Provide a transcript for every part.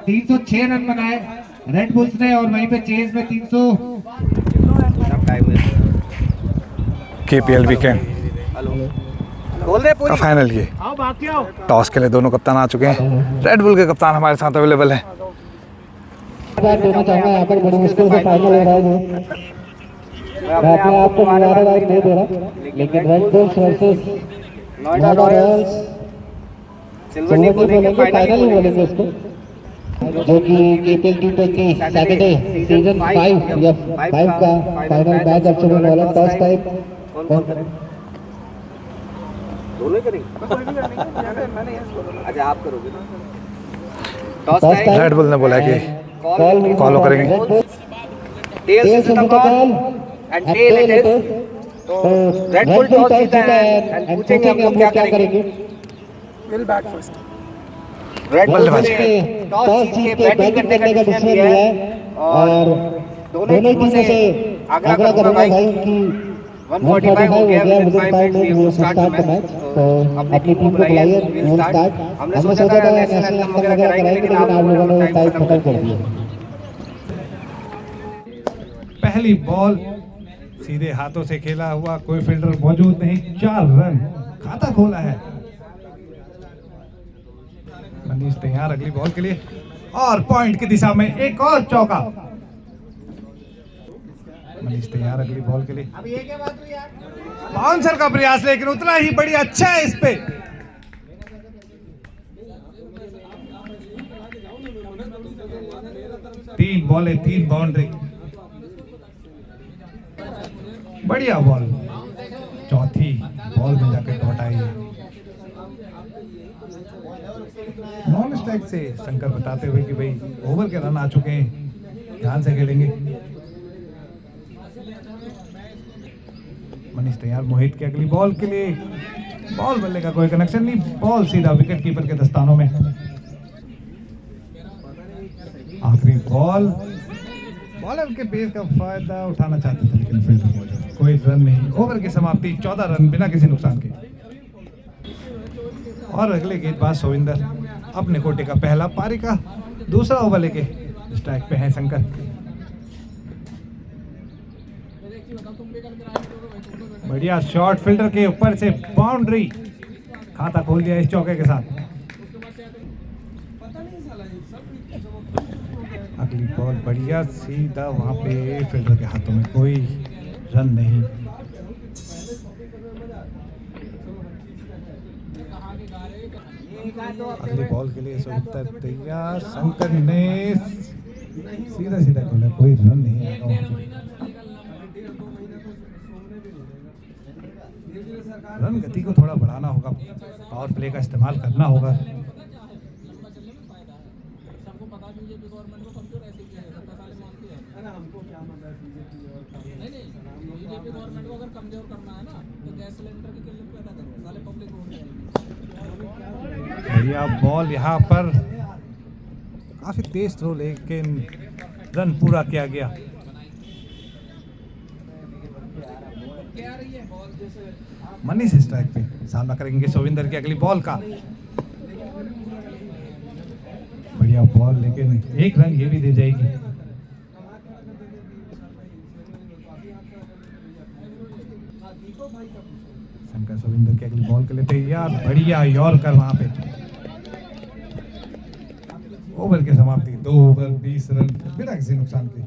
306 run बनाए red bulls ने और वहीं पे चेज में 300 KPL वीकेंड का फाइनल ये टॉस के लिए दोनों कप्तान आ चुके हैं। रेड बुल के कप्तान हमारे साथ अवेलेबल हैं। देना चाहूंगा यहाँ पर बड़ी मुश्किल से फाइनल हो रहा है मैं अपने आप को मुबारकबाद नहीं दे रहा लेकिन red bulls versus Noida Royals silver team बोलेंगे फाइनल ही बोलेंगे इसको जो कि KPL T20 सैटरडे सीजन 5 या 5 का फाइनल मैच अब शुरू होने वाला टॉस टाइम दोनों करेंगे अच्छा आप करोगे टॉस टाइम रेड बुल ने बोला कि कॉल करेंगे। Tail is the ball and tail it is तो रेड बुल टॉस जीता है एंड पूछेंगे हम लोग क्या करेंगे will bat first red bull ने टॉस जीत के बैटिंग करने का डिसीजन लिया है और दोनों टीमों से आग्रह करूंगा भाई कि 145 हो गया with 5 minutes we will start the match तो अपनी टीम को बुलाइए विल स्टार्ट हमने सोचा था नेशनल एंथम वगैरह कराएंगे लेकिन आप लोगों ने टाइम खत्म कर दिया। पहली बॉल सीधे हाथों से खेला हुआ, कोई फील्डर मौजूद नहीं, 4 रन खाता खोला है। मनीष तैयार अगली बॉल के लिए और पॉइंट की दिशा में एक और चौका। मनीष तैयार अगली बॉल के लिए। अब ये क्या बात हुई यार? बाउंसर का प्रयास लेकिन उतना ही बड़ी अच्छा है इस पे। तीन बॉलें 3 बाउंड्री, बढ़िया बॉल। चौथी बॉल में जाकर डॉट आई है। नॉन स्ट्राइक से शंकर बताते हुए कि भाई ओवर के रन आ चुके हैं, ध्यान से खेलेंगे। मनीष तैयार मोहित की अगली बॉल के लिए। बॉल बल्ले का कोई कनेक्शन नहीं, बॉल सीधा विकेट कीपर के दस्तानों में। आखिरी बॉल, बॉलर के पेस का फायदा उठाना चाहते थे लेकिन फील्डर मौजूद, कोई रन नहीं। ओवर की समाप्ति 14 रन बिना किसी नुकसान के। और अगले गेंदबाज सोविंदर अपने कोटे का पहला पारी का दूसरा ओवर लेके स्ट्राइक पे है शंकर। बढ़िया शॉट, फील्डर के ऊपर से बाउंड्री, खाता खोल दिया इस चौके के साथ। अगली बॉल बढ़िया सीधा वहां पे फील्डर के हाथों में, कोई रन नहीं। अगली बॉल के लिए उत्तर तैयार, शंकर ने सीधा सीधा खोला, कोई रन नहीं आएगा। रन गति को थोड़ा बढ़ाना होगा, पावर प्ले का इस्तेमाल करना होगा। बढ़िया बॉल यहाँ पर, काफी तेज थ्रो लेकिन रन पूरा किया गया। मनीष स्ट्राइक पे, सामना करेंगे सोविंदर की अगली बॉल का। बढ़िया बॉल लेकिन एक रन ये भी दे जाएगी। शंकर सोविंदर की अगली बॉल के लिए तैयार, बढ़िया यॉर्कर वहां पे। ओवर की समाप्ति 2 ओवर 20 रन बिना किसी नुकसान के।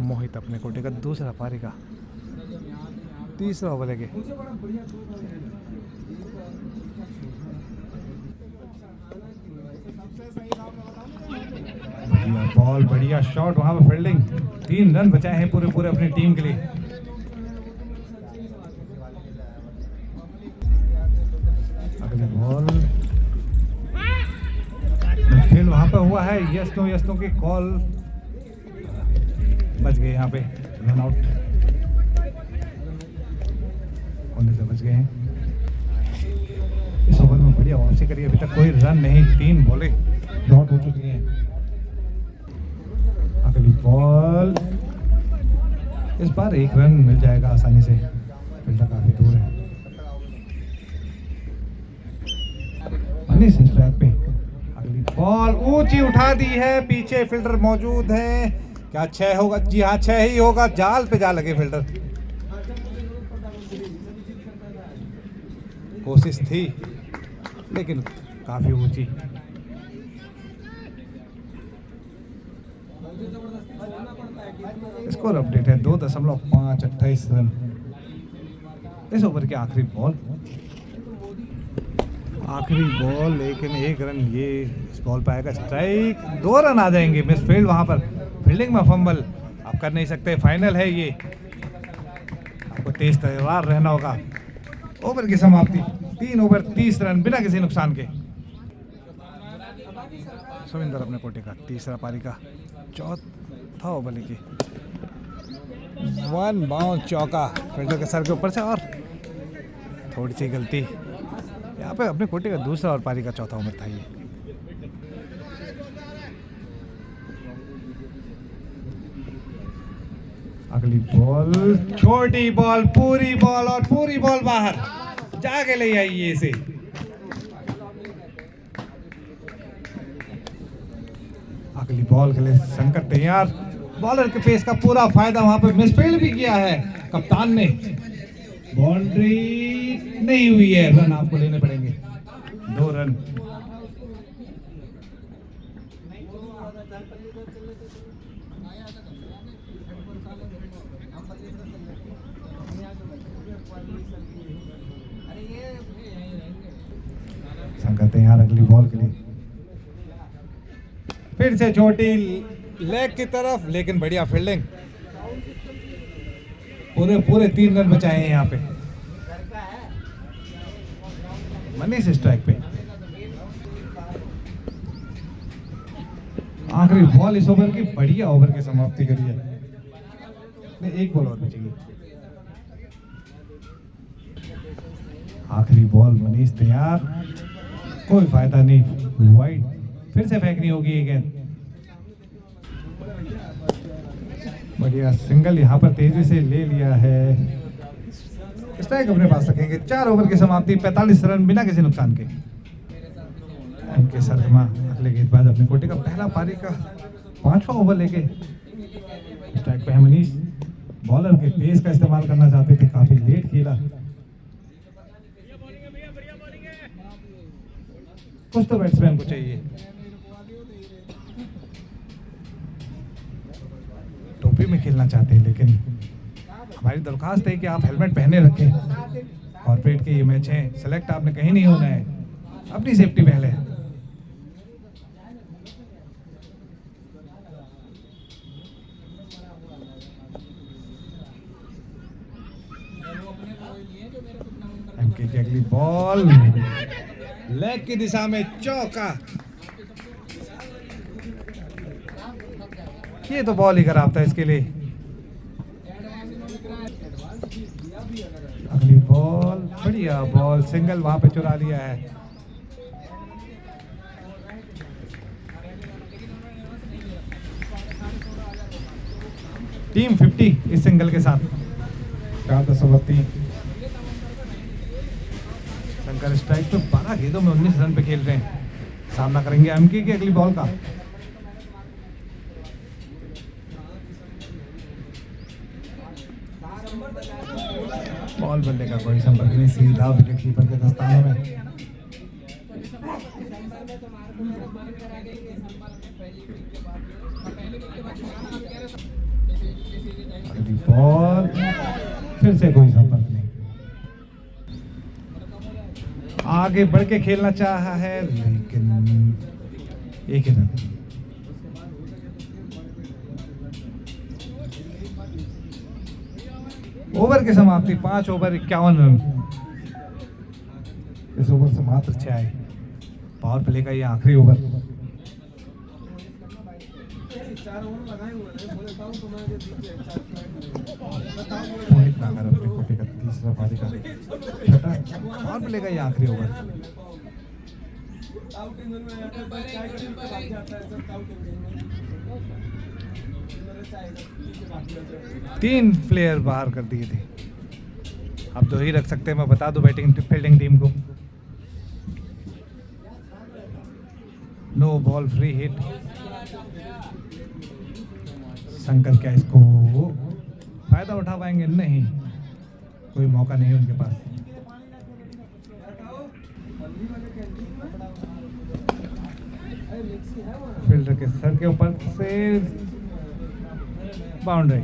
मोहित अपने कोटे का दूसरा पारी का तीसरा ओवर लेके। बढ़िया बॉल, बढ़िया शॉट, वहां पर फील्डिंग। 3 रन बचाए हैं पूरे पूरे अपनी टीम के लिए। अगली बॉल, फील्ड वहां पर हुआ है, यस नो की कॉल, बच गए यहाँ पे, रन आउट होने से बच गए हैं। इस ओवर में बढ़िया वापसी करी, अभी तक कोई रन नहीं, 3 बॉलें डॉट हो चुकी हैं। अगली बॉल, इस बार 1 रन मिल जाएगा आसानी से, फील्डर काफी दूर है। मनीष स्ट्राइक पे, बॉल ऊंची उठा दी है, पीछे फील्डर मौजूद है। क्या 6 होगा? जी हाँ 6 ही होगा। जाल पे जा लगे फील्डर। कोशिश थी लेकिन काफी ऊंची। स्कोर अपडेट है 2.528 रन। इस ओवर की आखिरी बॉल, लेकिन 1 रन ये इस बॉल पे आएगा स्ट्राइक। 2 रन आ जाएंगे। मिस फील्ड वहां पर, फील्डिंग में फंबल। आप कर नहीं सकते, फाइनल है ये, आपको तेज तैयार रहना होगा। ओवर की समाप्ति 3 ओवर 30 रन बिना किसी नुकसान के। सुविंदर अपने कोटे का तीसरा पारी का चौथा ओवर लेके 1 बाउंस चौका फील्डर के सर के ऊपर से, और थोड़ी सी गलती यहाँ पे अपने कोटे का दूसरा और पारी का चौथा ओवर था ये। अगली बॉल छोटी बॉल, पूरी बॉल, और पूरी बॉल बाहर जाके ले आइए इसे। अगली बॉल के लिए शंकर तैयार। बॉलर के पेस का पूरा फायदा वहां पे मिसफील्ड भी किया है कप्तान ने। बाउंड्री नहीं हुई है, रन आपको लेने पड़ेंगे, 2 रन। शंकर तैयार अगली बॉल के लिए। फिर से छोटी लेग की तरफ, लेकिन बढ़िया फील्डिंग। पूरे 3 रन बचाए हैं यहाँ पे। मनीष स्ट्राइक पे। आखिरी बॉल इस ओवर की, बढ़िया ओवर की समाप्ति करी है। एक बॉल और बचेगी। आखिरी बॉल, मनीष तैयार, कोई फायदा नहीं, वाइड। फिर से फेंकनी होगी ये गेंद। बढ़िया सिंगल यहाँ पर तेजी से ले लिया है। स्ट्राइक अपने पास रखेंगे। 4 ओवर की समाप्ति, 45 रन बिना किसी नुकसान के। एमके शर्मा अगले गेंदबाज अपने कोटे का पहला पारी का 5वां ओवर लेके स्ट्राइक पे है मनीष। बॉलर के पेस का इस्तेमाल करना चाहते थे, काफी लेट खेला। कुछ तो बैट्समैन को चाहिए। टोपी में खेलना चाहते हैं, लेकिन हमारी दरख्वास्त है कि आप हेलमेट पहने रखें। कॉर्पोरेट के ये मैच हैं, सेलेक्ट आपने कहीं नहीं होना है, अपनी सेफ्टी पहले। एमके की अगली बॉल, लेग की दिशा में चौका। ये तो बॉल ही खराब था इसके लिए। अगली बॉल, बढ़िया बॉल, सिंगल वहां पे चुरा लिया है। टीम 50 इस सिंगल के साथ 4-3। शंकर स्ट्राइक पे 12 गेंदों में 19 रन पे खेल रहे हैं। सामना करेंगे एमके की अगली बॉल का। बॉल बल्ले का कोई संपर्क नहीं, सीधा विकेट कीपर के दस्ताने में। अगली बॉल, फिर से कोई संपर्क नहीं। आगे बढ़ के खेलना चाहा है, लेकिन एक ही रन। ओवर की समाप्ति 5 ओवर 51 रन। इस ओवर से मात्र 6 आए। पावर प्ले का ये आखिरी ओवर। मोहित नागर अपने कोटे का तीसरा पारी का छठा पावर प्ले का ये आखिरी ओवर। तीन प्लेयर बाहर कर दिए थे, अब 2 ही रख सकते हैं। मैं बता दूं बैटिंग फील्डिंग टीम को। No ball free hit. Shankar क्या इसको फायदा उठा पाएंगे? नहीं, कोई मौका नहीं उनके पास। फील्डर के सर के ऊपर से बाउंड्री।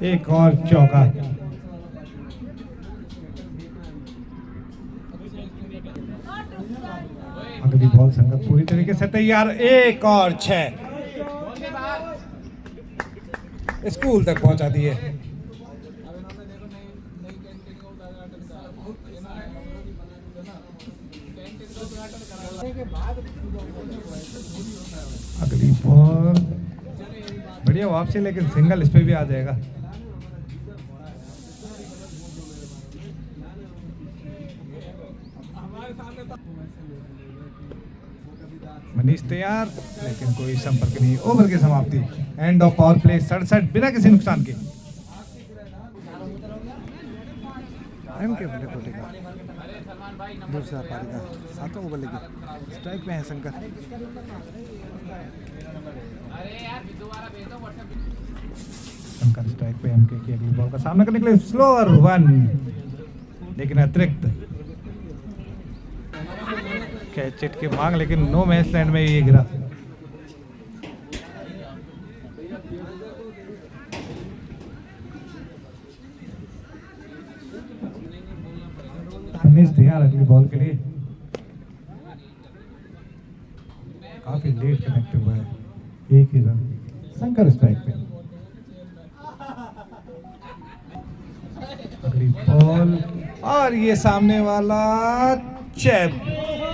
एक और चौका। अगली बॉल संगत पूरी तरीके से तैयार। एक और 6 स्कूल तक पहुंचा दिए। अगली बॉल बढ़िया वापसी, लेकिन सिंगल इस पे भी आ जाएगा। मनीष तैयार, लेकिन कोई संपर्क नहीं। ओवर की समाप्ति। एंड ऑफ पावर प्ले 67 बिना किसी नुकसान के। एमके बल्ले कोटे का दूसरा पारी का 7वां ओवर लेके स्ट्राइक पे है शंकर। शंकर स्ट्राइक पे एमके की अगली बॉल का सामना करने के लिए स्लोअर 1, लेकिन अतिरिक्त कैच चिट की मांग, लेकिन नो मैच लैंड में ये गिरा। रमेश तैयार अगली बॉल के लिए। काफी लेट कनेक्ट हुआ है, एक ही रन। शंकर स्ट्राइक पे। अगली बॉल और ये सामने वाला चैप।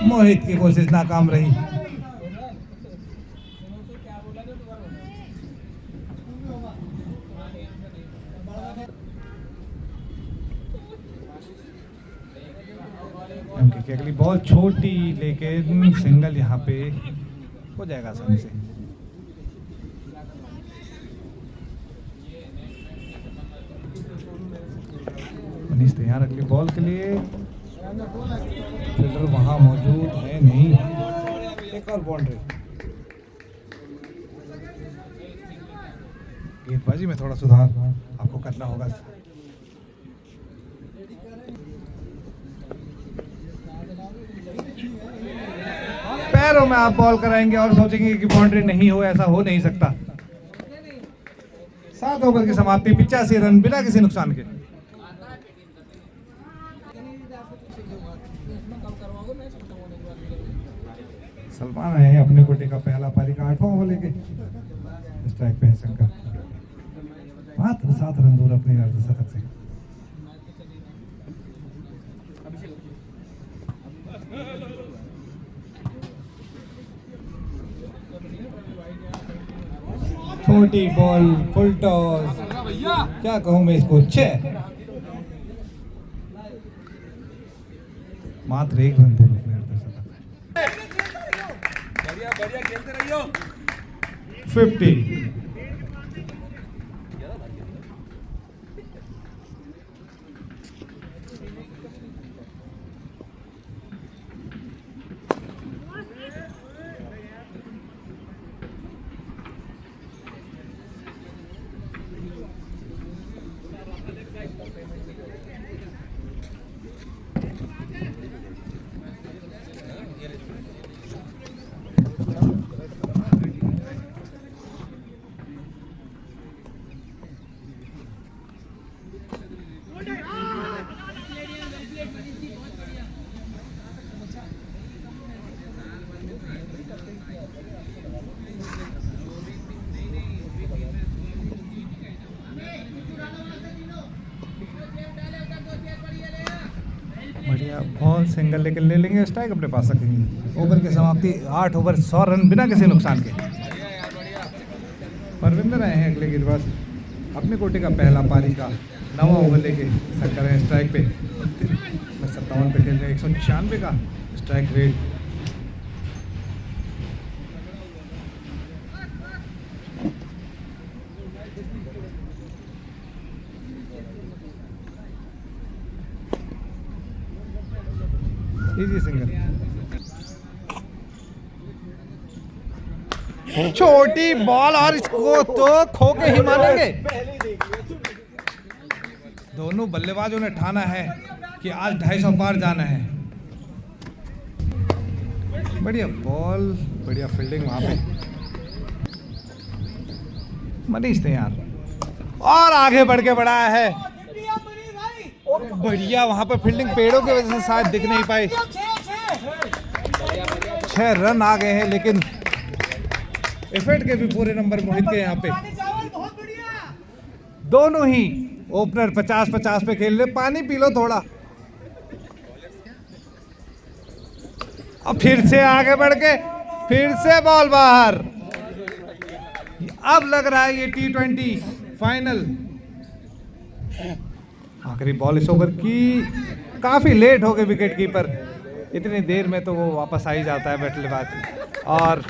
मोहित की कोशिश नाकाम रही। की अगली बॉल छोटी, लेकिन सिंगल यहाँ पे हो जाएगा आसानी से। मनीष तैयार अगली बॉल के लिए। फील्डर वहां मौजूद है नहीं। एक और बाउंड्री। गेंदबाजी में थोड़ा सुधार आपको करना होगा। पैरों में आप बॉल कराएंगे और सोचेंगे कि बाउंड्री नहीं हो, ऐसा हो नहीं सकता। 7 ओवर की समाप्ति, 85 रन बिना किसी नुकसान के। सलमान आए हैं अपने कोटे का पहला पारी का 8वां ओवर लेके। स्ट्राइक पे है शंकर, मात्र 7 रन दूर अपने अर्धशतक से। छोटी बॉल, फुल टॉस, क्या कहूं मैं इसको। 6 मात्र 1 रन दूर अपने अर्धशतक। बढ़िया खेलते रहियो। 50। बढ़िया बॉल, सिंगल लेकर ले लेंगे, स्ट्राइक अपने पास रखेंगे। ओवर की समाप्ति, 8 ओवर 100 रन बिना किसी नुकसान के। परविंदर आए हैं अगले गेंदबाज अपने कोटे का पहला पारी का 9वां ओवर लेके। शंकर है स्ट्राइक पे। 57 पे खेल रहे हैं, 196 का स्ट्राइक रेट। Easy single. छोटी बॉल और इसको तो खो के ही मानेंगे। दोनों बल्लेबाजों ने ठाना है कि आज 250 पार जाना है। बढ़िया बॉल, बढ़िया फील्डिंग वहां पे। मनीष तैयार और आगे बढ़ के बढ़ाया है। बढ़िया वहां पे फील्डिंग, पेड़ों की वजह से शायद दिख नहीं पाई। 6 रन आ गए हैं, लेकिन इफेक्ट के भी पूरे नंबर मोहित के यहाँ पे। दोनों ही ओपनर 50-50 पे खेल रहे। पानी पी लो थोड़ा। अब फिर से आगे बढ़ के फिर से बॉल बाहर। अब लग रहा है ये T20 फाइनल। आखिरी बॉल इस ओवर की। काफी लेट हो गए विकेट कीपर। इतनी देर में तो वो वापस आ ही जाता है बल्लेबाज। और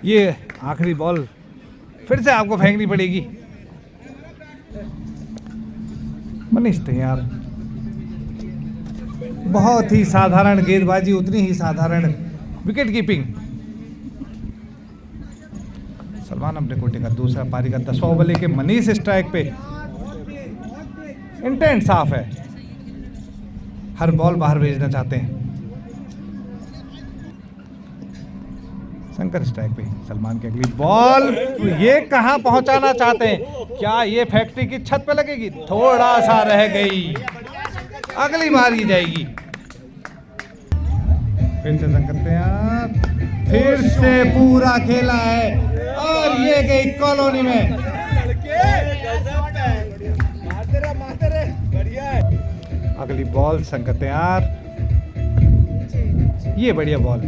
ये आखिरी बॉल फिर से आपको फेंकनी पड़ेगी। मनीष तैयार। बहुत ही साधारण गेंदबाजी, उतनी ही साधारण विकेट कीपिंग। सलमान अपने कोटे का दूसरा पारी का 10वां ओवर लेके मनीष स्ट्राइक पे। इंटेंट साफ है, हर बॉल बाहर भेजना चाहते हैं। शंकर स्ट्राइक पे। सलमान की अगली बॉल, ये कहां पहुंचाना चाहते हैं? क्या ये फैक्ट्री की छत पे लगेगी? थोड़ा सा रह गई, अगली बार ही जाएगी। फिर से शंकर तैयार, फिर से पूरा खेला है और ये गई कॉलोनी में। अगली बॉल शंकर तैयार। ये बढ़िया बॉल,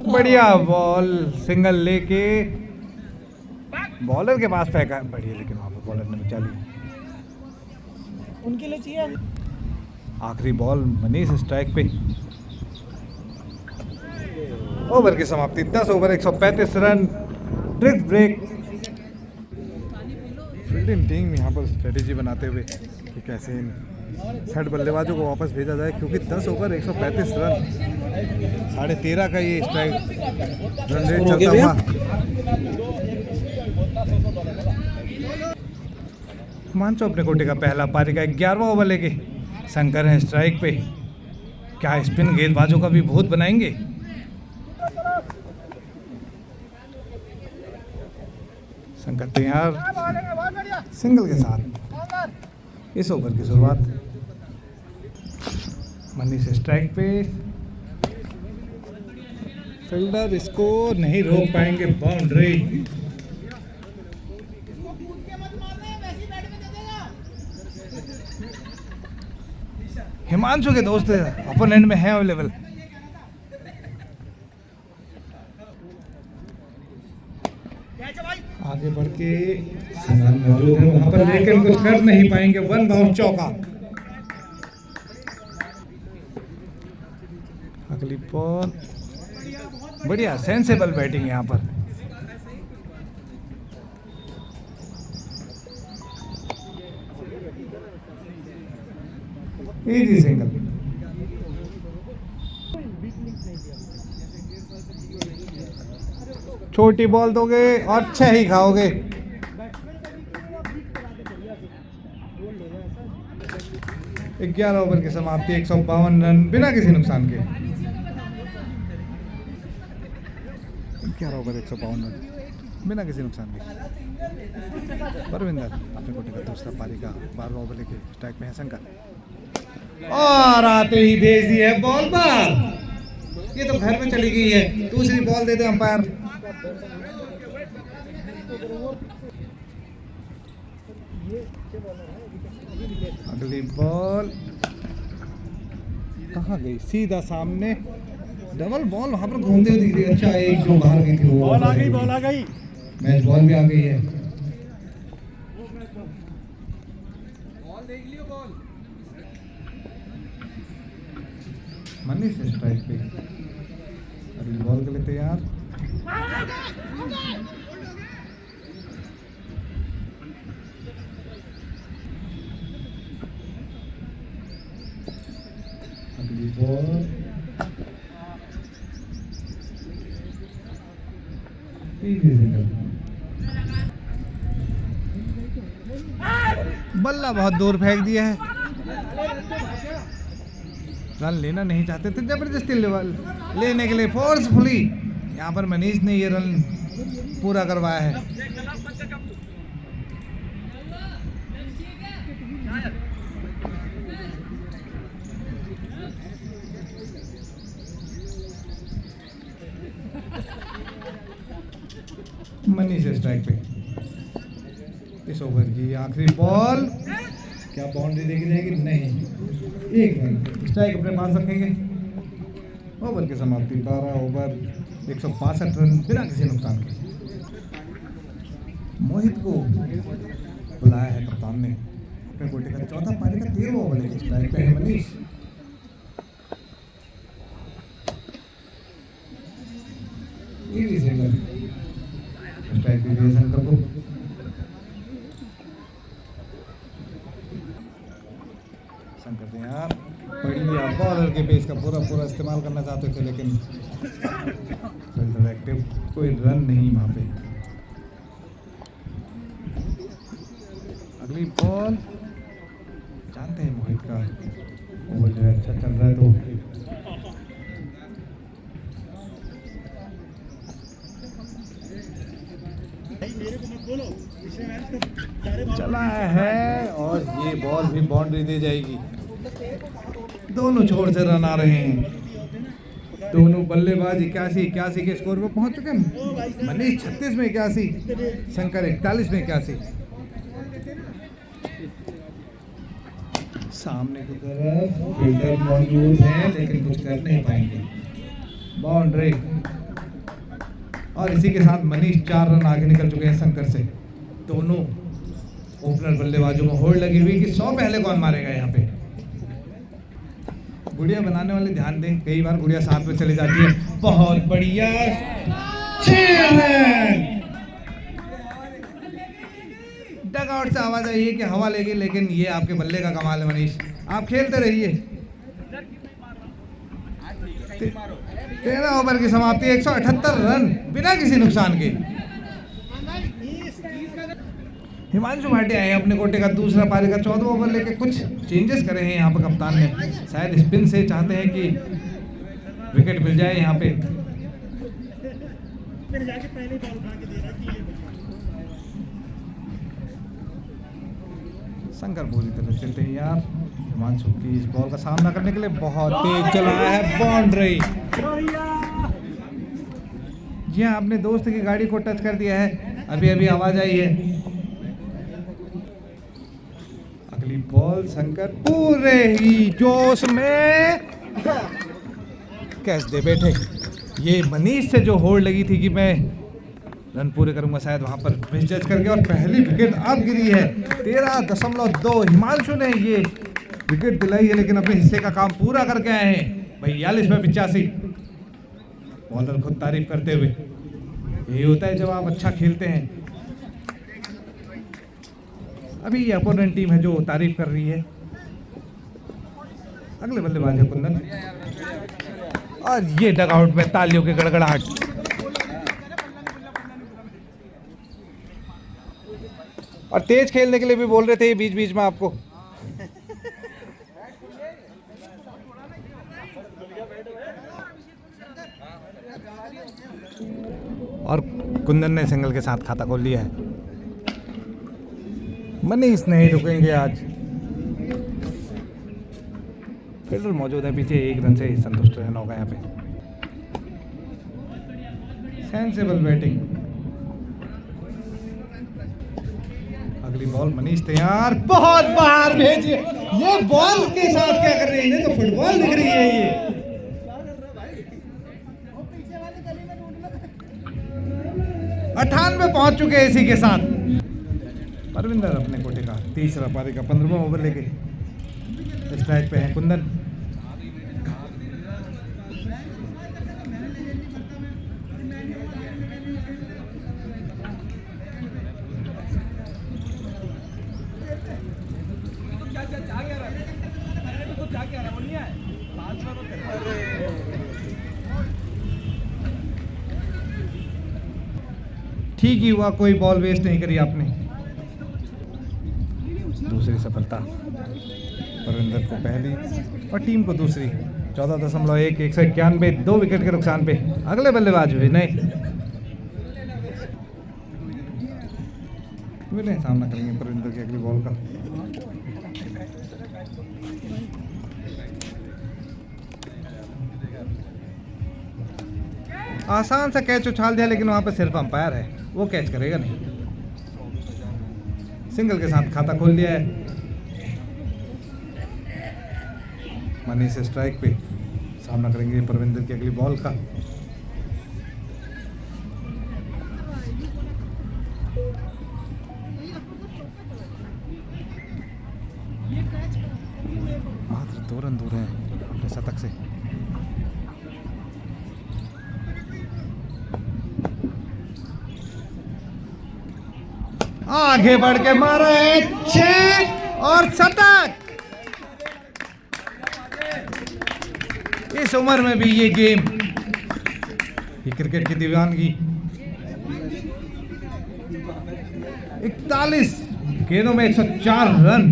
बढ़िया बॉल, सिंगल लेके बॉलर के पास फेंका बढ़िया, लेकिन वहां पर बॉलर ने बचा ली। उनके लिए चाहिए। आखिरी बॉल मनीष स्ट्राइक पे। ओवर की समाप्ति 10 over 135 run. Drift break. Fielding team यहाँ पर स्ट्रेटेजी बनाते हुए कि कैसे इन 60 बल्लेबाजों को वापस भेजा जाए, क्योंकि 10 ओवर 135 रन, 13.5 का ये स्ट्राइक रन रेट चलता हुआ। मानचो अपने कोटे का पहला पारी का 11वां ओवर लेके। शंकर है स्ट्राइक पे। क्या स्पिन गेंदबाजों का भी भूत बनाएंगे? शंकर तैयार, सिंगल के साथ इस ओवर की शुरुआत। मनीष स्ट्राइक पे। फील्डर इसको नहीं रोक पाएंगे, बाउंड्री। हिमांशु के दोस्त अपोनेंट एंड में है अवेलेबल। आगे बढ़ के सलमान मौजूद है वहां पर, लेकिन कुछ कर नहीं पाएंगे। 1 बाउंड चौका। अगली बॉल, बढ़िया सेंसेबल बैटिंग यहाँ पर। Easy single. छोटी बॉल दोगे और 6 ही खाओगे। एक 11 ओवर की समाप्ति, 152 रन बिना किसी नुकसान के। 11 ओवर 152 रन बिना किसी नुकसान के। परविंदर अपने कोटे का दूसरा पारी का 12वां ओवर लेके स्ट्राइक में है। शंकर और आते ही भेज दी है बॉल बाहर। ये तो घर में चली गई है। दूसरी बॉल दे दे अंपायर। अगली बॉल कहाँ गई? सीधा सामने। डबल बॉल वहां पर घूमते हुए दिख रही है। अच्छा, एक जो बाहर गई थी वो बॉल आ गई। मैच बॉल भी आ गई है। मनीष स्ट्राइक पे। अगली बॉल के लिए तैयार। Ball easy single. बल्ला बहुत दूर फेंक दिया है। रन लेना नहीं चाहते थे, जबरदस्ती लेने के लिए फोर्सफुली यहाँ पर मनीष ने ये रन पूरा करवाया है। मनीष स्ट्राइक पे। इस ओवर की आखिरी बॉल, क्या बाउंड्री देखी जाएगी? नहीं, एक रन स्ट्राइक अपने पास रखेंगे। ओवर की समाप्ति 12 ओवर 162 रन बिना किसी नुकसान के। मोहित को बुलाया है कप्तान ने अपने कोटे का चौथा पारी का 13वां ओवर लेके स्ट्राइक पे है मनीष। इजी सिंगल, स्ट्राइक पे दिया शंकर को। शंकर ने यार पड़ी लिया, बॉलर के बेस का पूरा इस्तेमाल करना चाहते थे, लेकिन फील्डर एक्टिव, कोई रन नहीं वहाँ पे। अगली बॉल, जानते हैं मोहित का ओवर जो है अच्छा चल रहा है, तो चला है और ये बॉल भी बाउंड्री दे जाएगी। दोनों छोर से रन आ रहे हैं। दोनों बल्लेबाज 81 के स्कोर पर पहुंच चुके हैं। मनीष 36 में 81, शंकर 41 में 81। सामने की तरफ फील्डर मौजूद है, लेकिन कुछ कर नहीं पाएंगे। बाउंड्री, और इसी के साथ मनीष 4 रन आगे निकल चुके हैं शंकर से। दोनों ओपनर बल्लेबाजों को होड़ लगी हुई कि 100 पहले कौन मारेगा। यहाँ पे गुड़िया बनाने वाले ध्यान दें, कई बार गुड़िया साथ में चली जाती है। बहुत बढ़िया, 6 रन। डगआउट से आवाज आई है कि हवा लेगी, लेकिन ये आपके बल्ले का कमाल है मनीष, आप खेलते रहिए। 13 ओवर की समाप्ति, 178 रन बिना किसी नुकसान के। हिमांशु भाटिया आए अपने कोटे का दूसरा पारी का 14वां ओवर लेके। कुछ चेंजेस करे हैं यहाँ पर कप्तान ने, शायद स्पिन से चाहते हैं कि विकेट मिल जाए यहाँ पे। शंकर पूरी तरह से तैयार हिमांशु की इस बॉल का सामना करने के लिए। बहुत तेज चला है, बाउंड्री। जी हाँ, अपने दोस्त की गाड़ी को टच कर दिया है, अभी आवाज आई है। अगली बॉल, शंकर पूरे ही जोश में कैच दे बैठे। ये मनीष से जो होड़ लगी थी कि मैं रन पूरे करूंगा, शायद वहां पर मिसजज करके, और पहली विकेट अब गिरी है। 13.2 हिमांशु ने ये विकेट दिलाई है, लेकिन अपने हिस्से का काम पूरा करके आए हैं। 42 में 85। बॉलर खुद तारीफ करते हुए, यही होता है जब आप अच्छा खेलते हैं। अभी ये अपोनेंट टीम है जो तारीफ कर रही है। अगले बल्लेबाज है कुंदन, और ये डगआउट में तालियों की गड़गड़ाहट। और तेज खेलने के लिए भी बोल रहे थे बीच बीच में आपको। और कुंदन ने सिंगल के साथ खाता खोल लिया है। मनीष नहीं रुकेंगे आज। फील्डर मौजूद है पीछे, 1 रन से संतुष्ट रहना होगा यहाँ पे। Sensible batting. अगली बॉल, मनीष तैयार, बहुत बाहर भेजिए। ये बॉल के साथ क्या कर रही है? तो फुटबॉल दिख रही है ये। 98 पहुंच चुके हैं इसी के साथ। परविंदर अपने कोटे का तीसरा पारी का 15वां ओवर लेके स्ट्राइक पे है कुंदन। ठीक ही हुआ, कोई बॉल वेस्ट नहीं करी आपने। दूसरी सफलता परविंदर को पहली और टीम को दूसरी। 14.1 191 2 विकेट के नुकसान पे अगले बल्लेबाज विनय सामना करेंगे परविंदर की अगली बॉल का। आसान सा कैच उछाल दिया, लेकिन वहां पे सिर्फ अंपायर है, वो कैच करेगा नहीं। सिंगल के साथ खाता खोल दिया है। मनीष स्ट्राइक पे सामना करेंगे परविंदर की अगली बॉल का। मात्र 2 रन दूर हैं अपने शतक से। आगे बढ़ के मारा है 6 और शतक। इस उम्र में भी ये गेम, ये क्रिकेट की दीवानगी। 41 गेंदों में 104 रन।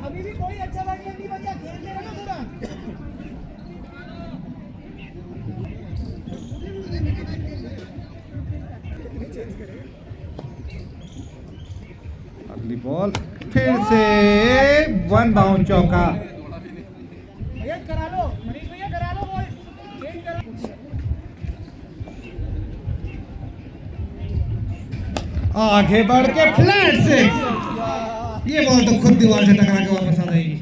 अभी भी कोई अच्छा बैट्समैन नहीं बचा, खेलते रहो पूरा। अगली बॉल फिर से 1 बाउंड चौका। भैया करा लो, मनीष भैया करा लो बॉल, चेंज करा। आगे बढ़ के फ्लैट सिक्स। ये बॉल तो खुद दीवार से टकरा के वापस आ जाएगी।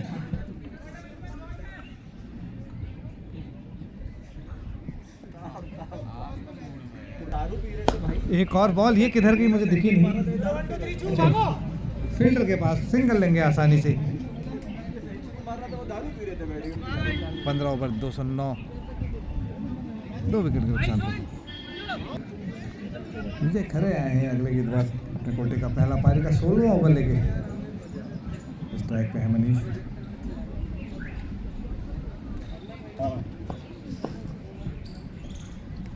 एक और बॉल, ये किधर गई मुझे दिखी नहीं। फील्डर के पास सिंगल लेंगे आसानी से। 15 ओवर 209 2 विकेट के नुकसान पे मुझे खड़े आए हैं अगले गेंदबाज अपने कोटे का पहला पारी का 16वां ओवर लेके। स्ट्राइक पे है मनीष।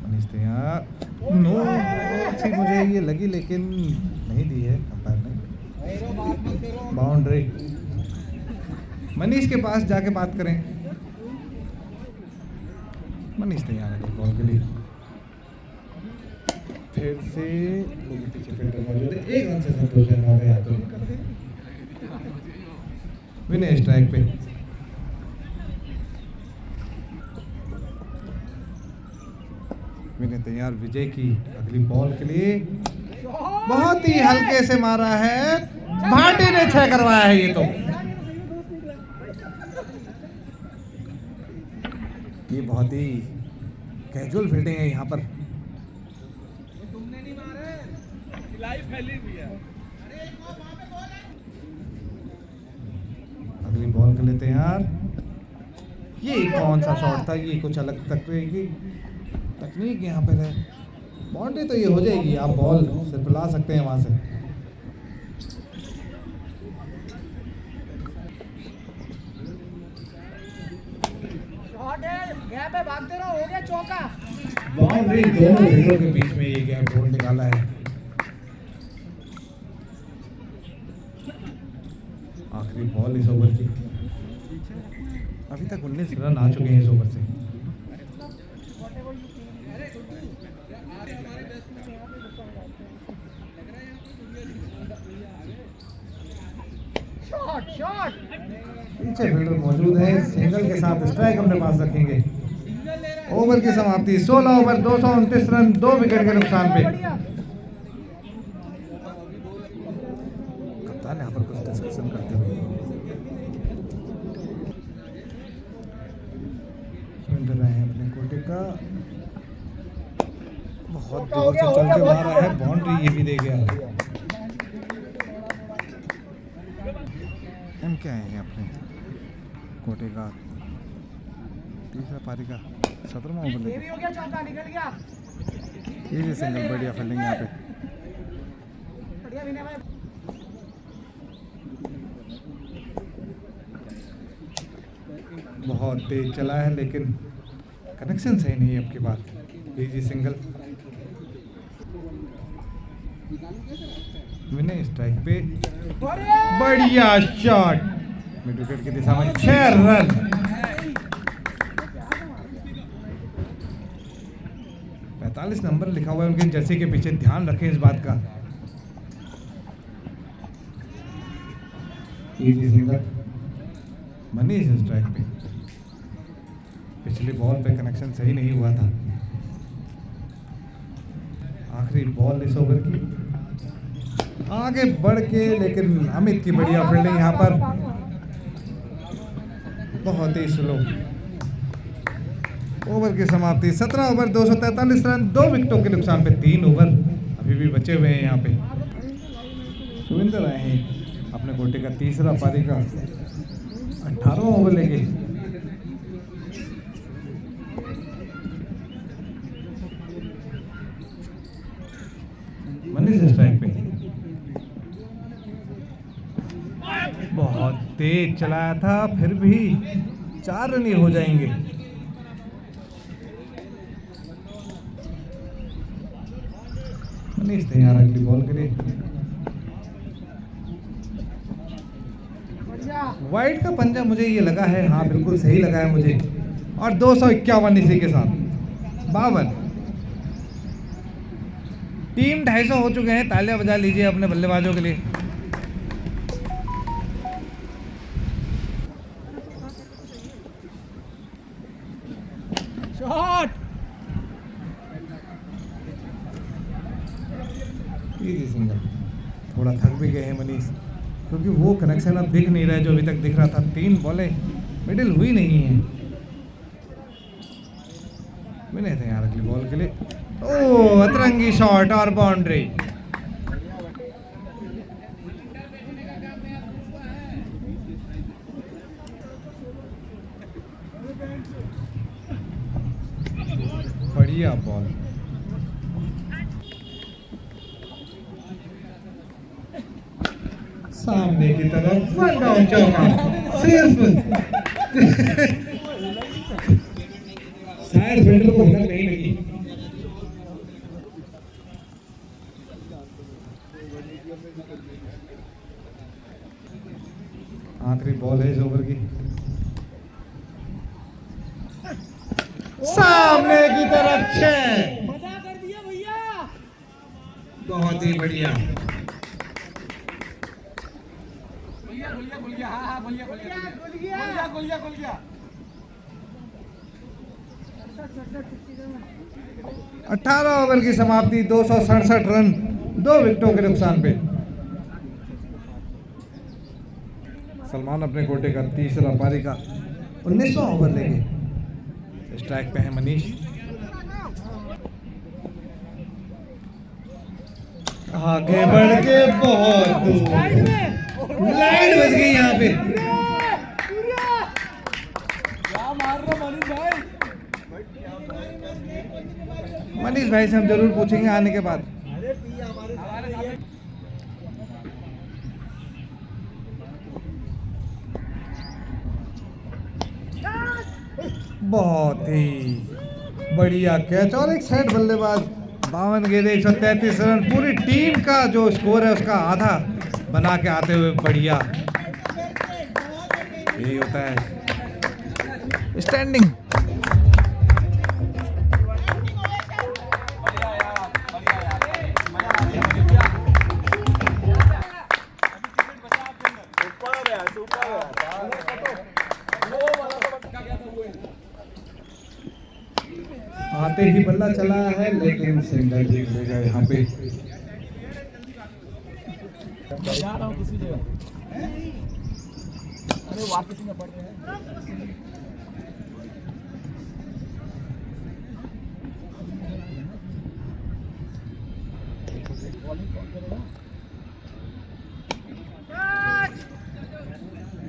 मनीष तैयार। नो थी मुझे ये लगी, लेकिन नहीं दी है अंपायर ने। बाउंड्री। मनीष के पास जाके बात करें। मनीष तैयार है बॉल के लिए। फिर से लेकिन पीछे फील्डर मौजूद है। 1 रन से संतोष है। विनय स्ट्राइक पे। विनय तैयार विजय की अगली बॉल के लिए। बहुत ही हल्के से मारा है, भाटी ने 6 करवाया है। ये तो ये बहुत ही कैजुअल फील्डिंग है यहाँ पर। अगली बॉल के लिए तैयार। ये कौन सा शॉट था, ये कुछ अलग तकनीक यहाँ पर है। बाउंड्री तो ये हो जाएगी, आप बॉल सिर्फ ला सकते हैं वहां से। गैप है, भागते रहो, हो गया चौका। बाउंड्री दोनों फील्डरों के बीच में ये गैप ढूंढ निकाला है। आखिरी बॉल इस ओवर की। अभी तक 19 रन आ चुके हैं इस ओवर से। पीछे फील्डर मौजूद है। सिंगल के साथ स्ट्राइक अपने पास रखेंगे। ओवर की समाप्ति 16 ओवर 229 रन 2 विकेट के नुकसान पे। कप्तान यहाँ पर कुछ डिस्कशन करते हुए। सुन रहे हैं अपने कोटे का। बहुत दूर से चल के मारा है, बाउंड्री ये भी दे गया। हम क्या है अपने कोटे का तीसरा पारी का 17वां ओवर लेके। हो गया चौका, निकल गया। ये भी सिंगल, बढ़िया फील्डिंग यहाँ पे। बढ़िया विनय भाई। बहुत बहुत तेज चला है लेकिन कनेक्शन सही नहीं है आपकी बात। इजी सिंगल, विनय स्ट्राइक पे, बढ़िया शॉट, मिड विकेट की दिशा में 6 रन। पैंतालीस नंबर लिखा हुआ है उनके जर्सी के पीछे, ध्यान रखें इस बात का। इजी सिंगल, मनीष स्ट्राइक पे, पिछली बॉल पे कनेक्शन सही नहीं हुआ था। आखिरी बॉल इस ओवर की, आगे बढ़ के, लेकिन अमित की बढ़िया फील्डिंग यहाँ पर, बहुत ही स्लो। ओवर की समाप्ति 17 ओवर 243 रन, 2 विकेटों के नुकसान पे 3 ओवर अभी भी बचे हुए हैं यहाँ पे। सुविंदर आए हैं अपने कोटे का तीसरा पारी का 18 ओवर लेके। मनीष स्ट्राइक पे, बहुत तेज चलाया था, फिर भी 4 रन ही हो जाएंगे। मनीष तैयार अगली बॉल के लिए। वाइड का पंजा मुझे ये लगा है, हाँ बिल्कुल सही लगा है मुझे, और 251 इसी के साथ 52। टीम 250 हो चुके हैं, तालियां बजा लीजिए अपने बल्लेबाजों के लिए। Shot, easy single. थोड़ा थक भी गए हैं मनीष, क्योंकि वो कनेक्शन अब दिख नहीं रहा है जो अभी तक दिख रहा था। 3 बॉलें मिडिल हुई नहीं है। मैंने थे यार अगली बॉल के लिए, ओ अतरंगी शॉट और बाउंड्री। बढ़िया बॉल, सामने की तरफ वन डाउन चौका, सिर्फ शायद फील्डर को भनक नहीं लगी। आखिरी बॉल है इस ओवर की, सामने की तरफ 6, मजा कर दिया भैया, बहुत ही बढ़िया। गया 18 ओवर की समाप्ति, 267 रन, 2 विकेटों के नुकसान पे। सलमान अपने कोटे का तीसरा पारी का 19वां ओवर लेंगे। स्ट्राइक पे है मनीष, आगे बढ़ के बहुत दूर, लाइट बज गई यहाँ पे। क्या मार रहे मनीष भाई? मनीष भाई से हम जरूर पूछेंगे आने के बाद। बहुत ही बढ़िया कैच और एक साइड बल्लेबाज। 52 गेंदे 133 रन, पूरी टीम का जो स्कोर है उसका आधा बना के आते हुए बढ़िया। यही होता है स्टैंडिंग। आते ही बल्ला चला है लेकिन सिंगल ही मिलेगा यहाँ पे।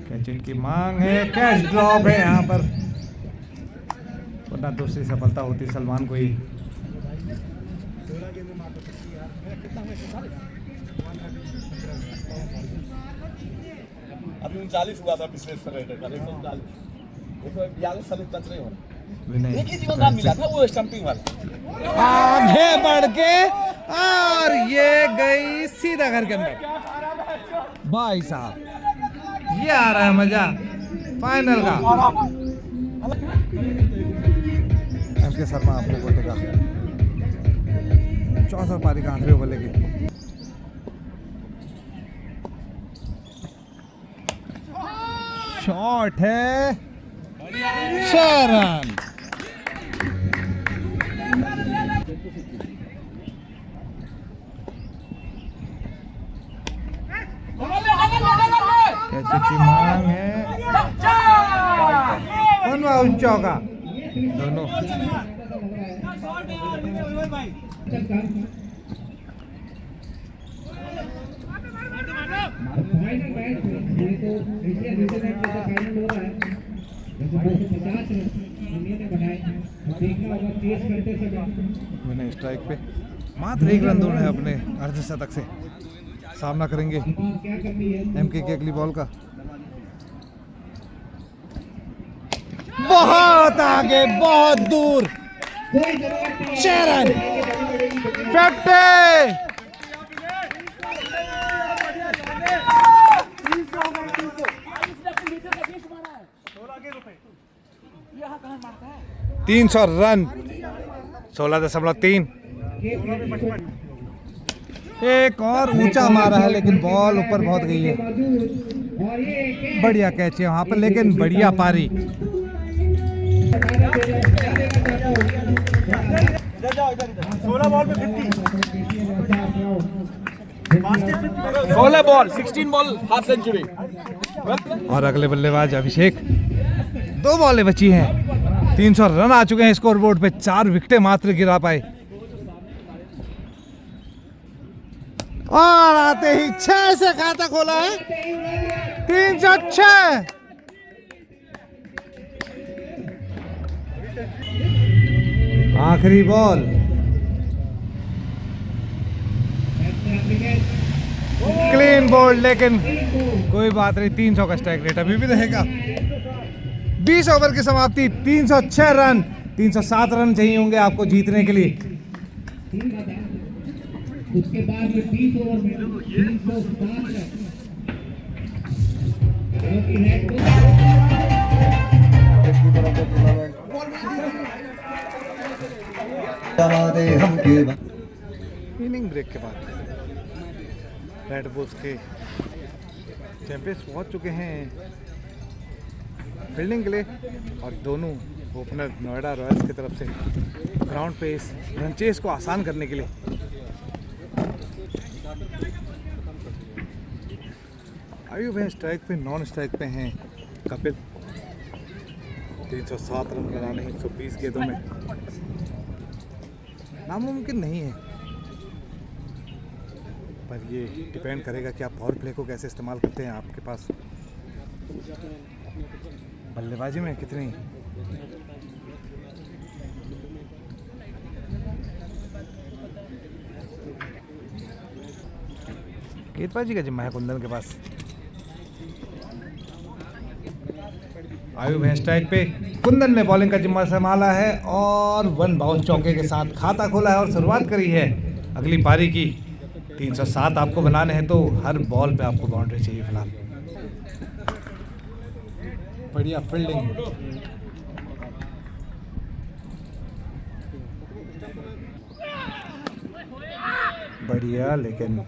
कैच की मांग है, कैच ड्रॉप है यहाँ पर, वरना दूसरी सफलता होती सलमान को ही। अभी 39 हुआ था पिछले 140। विनय एक ही जीवन नाम मिला था, वो स्टंपिंग वाला। आगे बढ़ के और ये गई सीधा घर के अंदर। भाई साहब ये आ रहा है मजा फाइनल का। एमके शर्मा अपने गोटे का चौथा पारी का आखिरी ओवर लेके शॉट है 6 रन। कैसे की मांग है चौका दोनों। फाइनल मैच ये तो एशियन न्यूजीलैंड का फाइनल हो रहा है, जैसे 250 रन इंडिया ने बनाए। देखना होगा तेज करते समय मैंने स्ट्राइक पे मात्र 1 रन दूर है अपने अर्धशतक से। सामना करेंगे क्या करनी है। एमके की अगली बॉल का। बहुत आगे बहुत दूर 6 रन 50। तीन 300 रन 16.3। एक और ऊंचा मारा है लेकिन बॉल ऊपर बहुत गई है। बढ़िया कैच है वहां पर लेकिन बढ़िया पारी। 16 बॉल 16 बॉल हाफ सेंचुरी। और अगले बल्लेबाज अभिषेक 2 बॉलें बची हैं। 300 रन आ चुके हैं स्कोर बोर्ड पे। 4 विकेटें मात्र गिरा पाए और आते ही 6 से खाता खोला है। 306। आखिरी बॉल क्लीन बोल्ड लेकिन कोई बात नहीं। 300 का स्ट्राइक रेट अभी भी रहेगा। 20 ओवर की समाप्ति 306 रन। 307 रन चाहिए होंगे आपको जीतने के लिए। उसके बाद में 20 ओवर में 307 इनिंग ब्रेक के बाद रेड बुल्स के चैंपियंस पहुंच चुके हैं फील्डिंग के लिए और दोनों ओपनर नोएडा रॉयल्स की तरफ से ग्राउंड पे इस रन चेस को आसान करने के लिए आयुब है स्ट्राइक पे। नॉन स्ट्राइक पे हैं कपिल। 307 रन बनाने 120 गेंदों में नामुमकिन नहीं है, पर ये डिपेंड करेगा कि आप पावर प्ले को कैसे इस्तेमाल करते हैं। आपके पास बल्लेबाजी में कितनी गेंदबाजी का जिम्मा है कुंदन के पास। आयुब है स्ट्राइक पे। कुंदन ने बॉलिंग का जिम्मा संभाला है और 1 बाउंस चौके के साथ खाता खोला है और शुरुआत करी है अगली पारी की। 307 आपको बनाने हैं तो हर बॉल पे आपको बाउंड्री चाहिए फिलहाल। बढ़िया फील्डिंग। बढ़िया लेकिन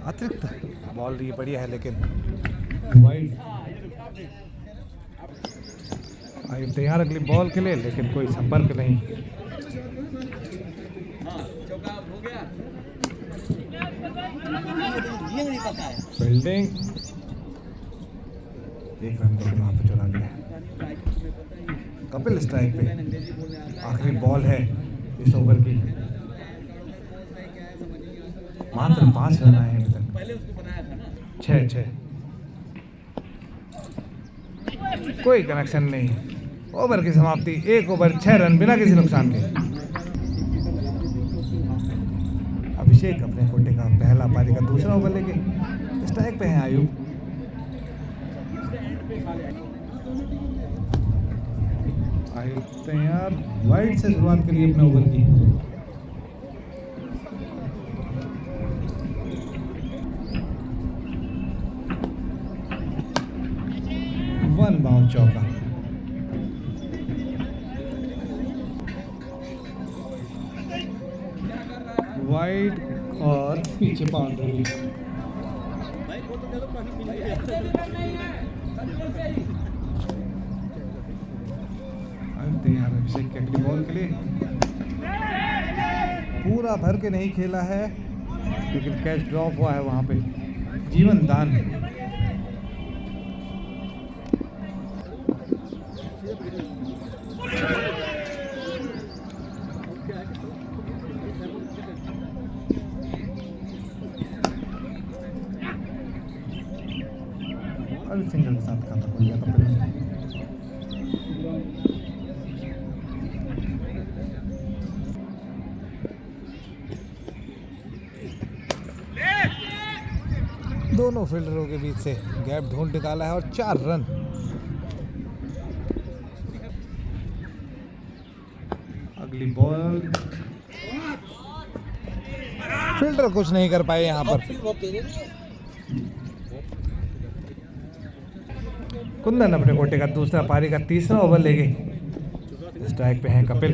अतिरिक्त बॉल ये बढ़िया है लेकिन वाइड। आयुब तैयार अगली बॉल के लिए लेकिन कोई संपर्क नहीं। फील्डिंग 1 रन लेकिन वहां पे चुरा लिया। कपिल स्ट्राइक पे। आखिरी बॉल है इस ओवर की। मात्र 5 रन आए हैं अभी तक। 6 कोई कनेक्शन नहीं। ओवर की समाप्ति 1 ओवर 6 रन बिना किसी नुकसान के। अभिषेक अपने कोटे का पहला पारी का दूसरा ओवर लेके स्ट्राइक पे हैं आयुब। आयुब तैयार, वाइड से शुरुआत करिए अपने ओवर की। वन बाउंड चौका। वाइड और पीछे बाउंड्री। तैयार अभिषेक के अगली बॉल के लिए। पूरा भर के नहीं खेला है लेकिन कैच ड्रॉप हुआ है वहां पे। जीवन दान। और सिंगल के साथ खाता हो गया कपिल। दोनों फील्डरों के बीच से गैप ढूंढ निकाला है और 4 रन। अगली बॉल, फील्डर कुछ नहीं कर पाए यहां पर। कुंदन अपने कोटे का दूसरा पारी का तीसरा ओवर ले गए। स्ट्राइक पे हैं कपिल।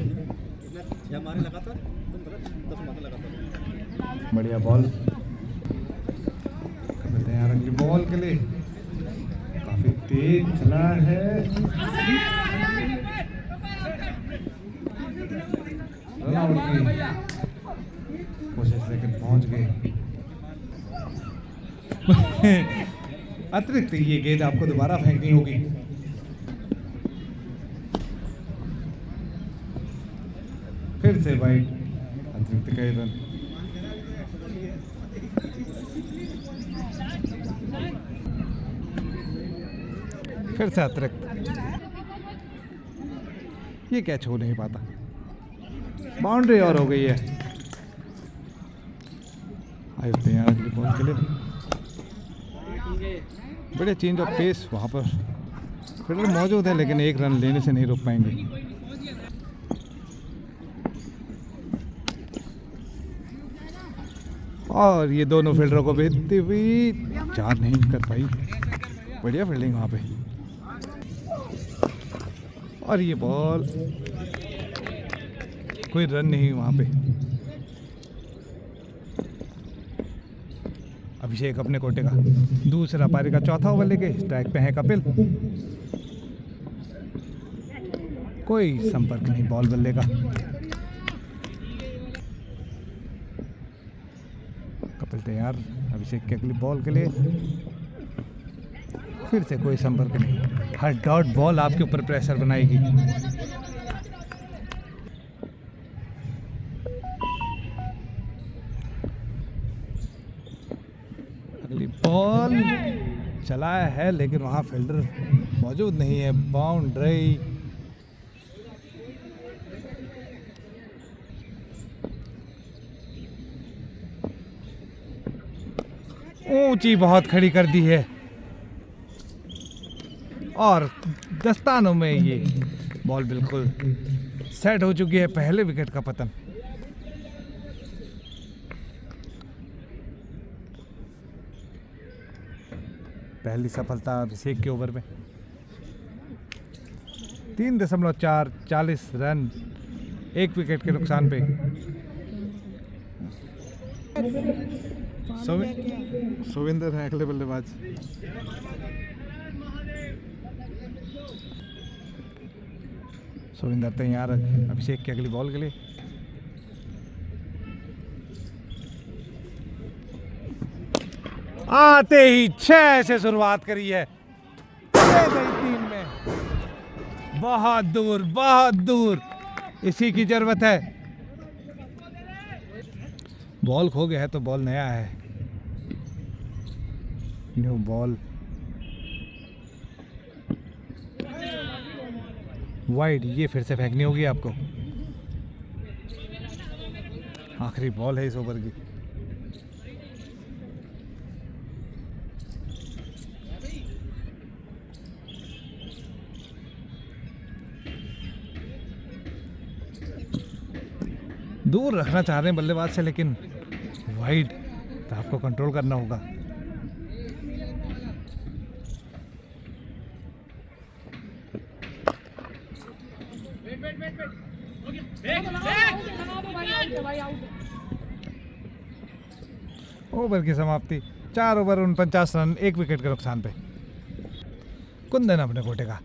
बढ़िया बॉल। कपिल तैयार अगली बॉल के लिए। काफी तेज चला है। रन आउट की कोशिश लेकिन पहुंच गए। अतिरिक्त ये गेंद आपको दोबारा फेंकनी होगी। फिर से वाइड, अतिरिक्त कई रन। फिर से अतिरिक्त। ये कैच हो नहीं पाता। बाउंड्री और हो गई है। आयुब तैयार अगली बॉल के लिए। बड़े चेंज ऑफ पेस वहाँ पर फील्डर मौजूद है लेकिन एक रन लेने से नहीं रोक पाएंगे। और ये दोनों फील्डरों को भेजती हुई 4 नहीं कर पाई। बढ़िया फील्डिंग वहाँ पे। और ये बॉल, कोई रन नहीं वहाँ पे। अभिषेक अपने कोटे का दूसरा पारी का चौथा ओवर लेके स्ट्राइक पे है कपिल। कोई संपर्क नहीं बॉल बल्ले का। कपिल तैयार अभिषेक की अगली बॉल के लिए। फिर से कोई संपर्क नहीं। हर डॉट बॉल आपके ऊपर प्रेशर बनाएगी। अगली बॉल चलाया है लेकिन वहां फील्डर मौजूद नहीं है। बाउंड्री। ऊंची बहुत खड़ी कर दी है और दस्तानों में ये बॉल बिल्कुल सेट हो चुकी है। पहले विकेट का पतन। पहली सफलता अभिषेक के ओवर में। 3.4 40 रन 1 विकेट के नुकसान पे। सोविंदर है अगले बल्लेबाज। सोविंदर तैयार अभिषेक की अगली बॉल के लिए। आते ही 6 से शुरुआत करी है। 3 में बहुत दूर, बहुत दूर। इसी की जरूरत है। बॉल खो गया है तो बॉल नया है। New ball. वाइड। ये फिर से फेंकनी होगी आपको। आखिरी बॉल है इस ओवर की। दूर रखना चाह रहे हैं बल्लेबाज से, लेकिन वाइड तो आपको कंट्रोल करना होगा। ओवर की समाप्ति, 4 ओवर 49 रन, 1 विकेट के नुकसान पे। कुंदन अपने कोटे का।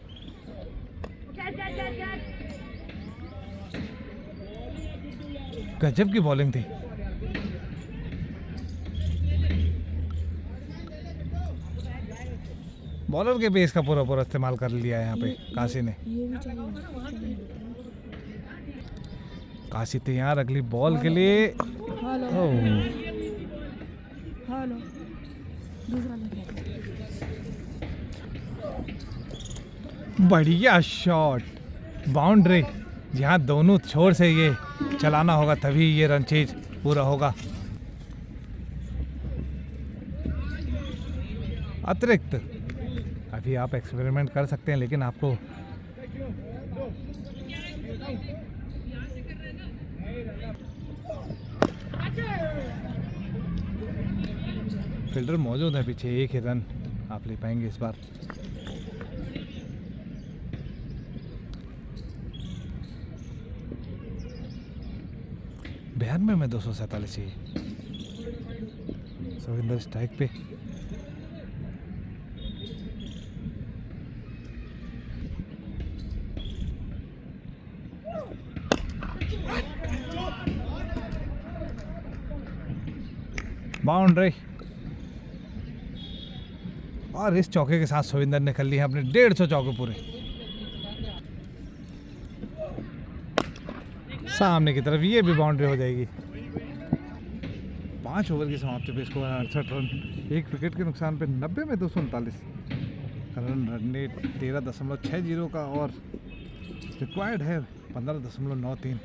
गजब की बॉलिंग थी। बॉलर के बेस का पूरा इस्तेमाल कर लिया है यहाँ पे काशी ने। काशी तैयार अगली बॉल के लिए। बढ़िया शॉट, बाउंड्री। जहाँ दोनों छोर से ये चलाना होगा तभी ये रन चेज पूरा होगा। अतिरिक्त अभी आप एक्सपेरिमेंट कर सकते हैं, लेकिन आपको फील्डर मौजूद है पीछे, 1 ही रन आप ले पाएंगे इस बार। बिहार में 247 चाहिए। सोविंदर स्ट्राइक पे। बाउंड्री, और इस चौके के साथ सोविंदर ने कर लिए हैं अपने 150 चौके पूरे। सामने की तरफ ये भी बाउंड्री हो जाएगी। 5 ओवर की समाप्ति पे स्कोर 68 रन, 1 विकेट के नुकसान पे 90 में 239 रन रेट 13.60 का, और रिक्वायर्ड है 15.93।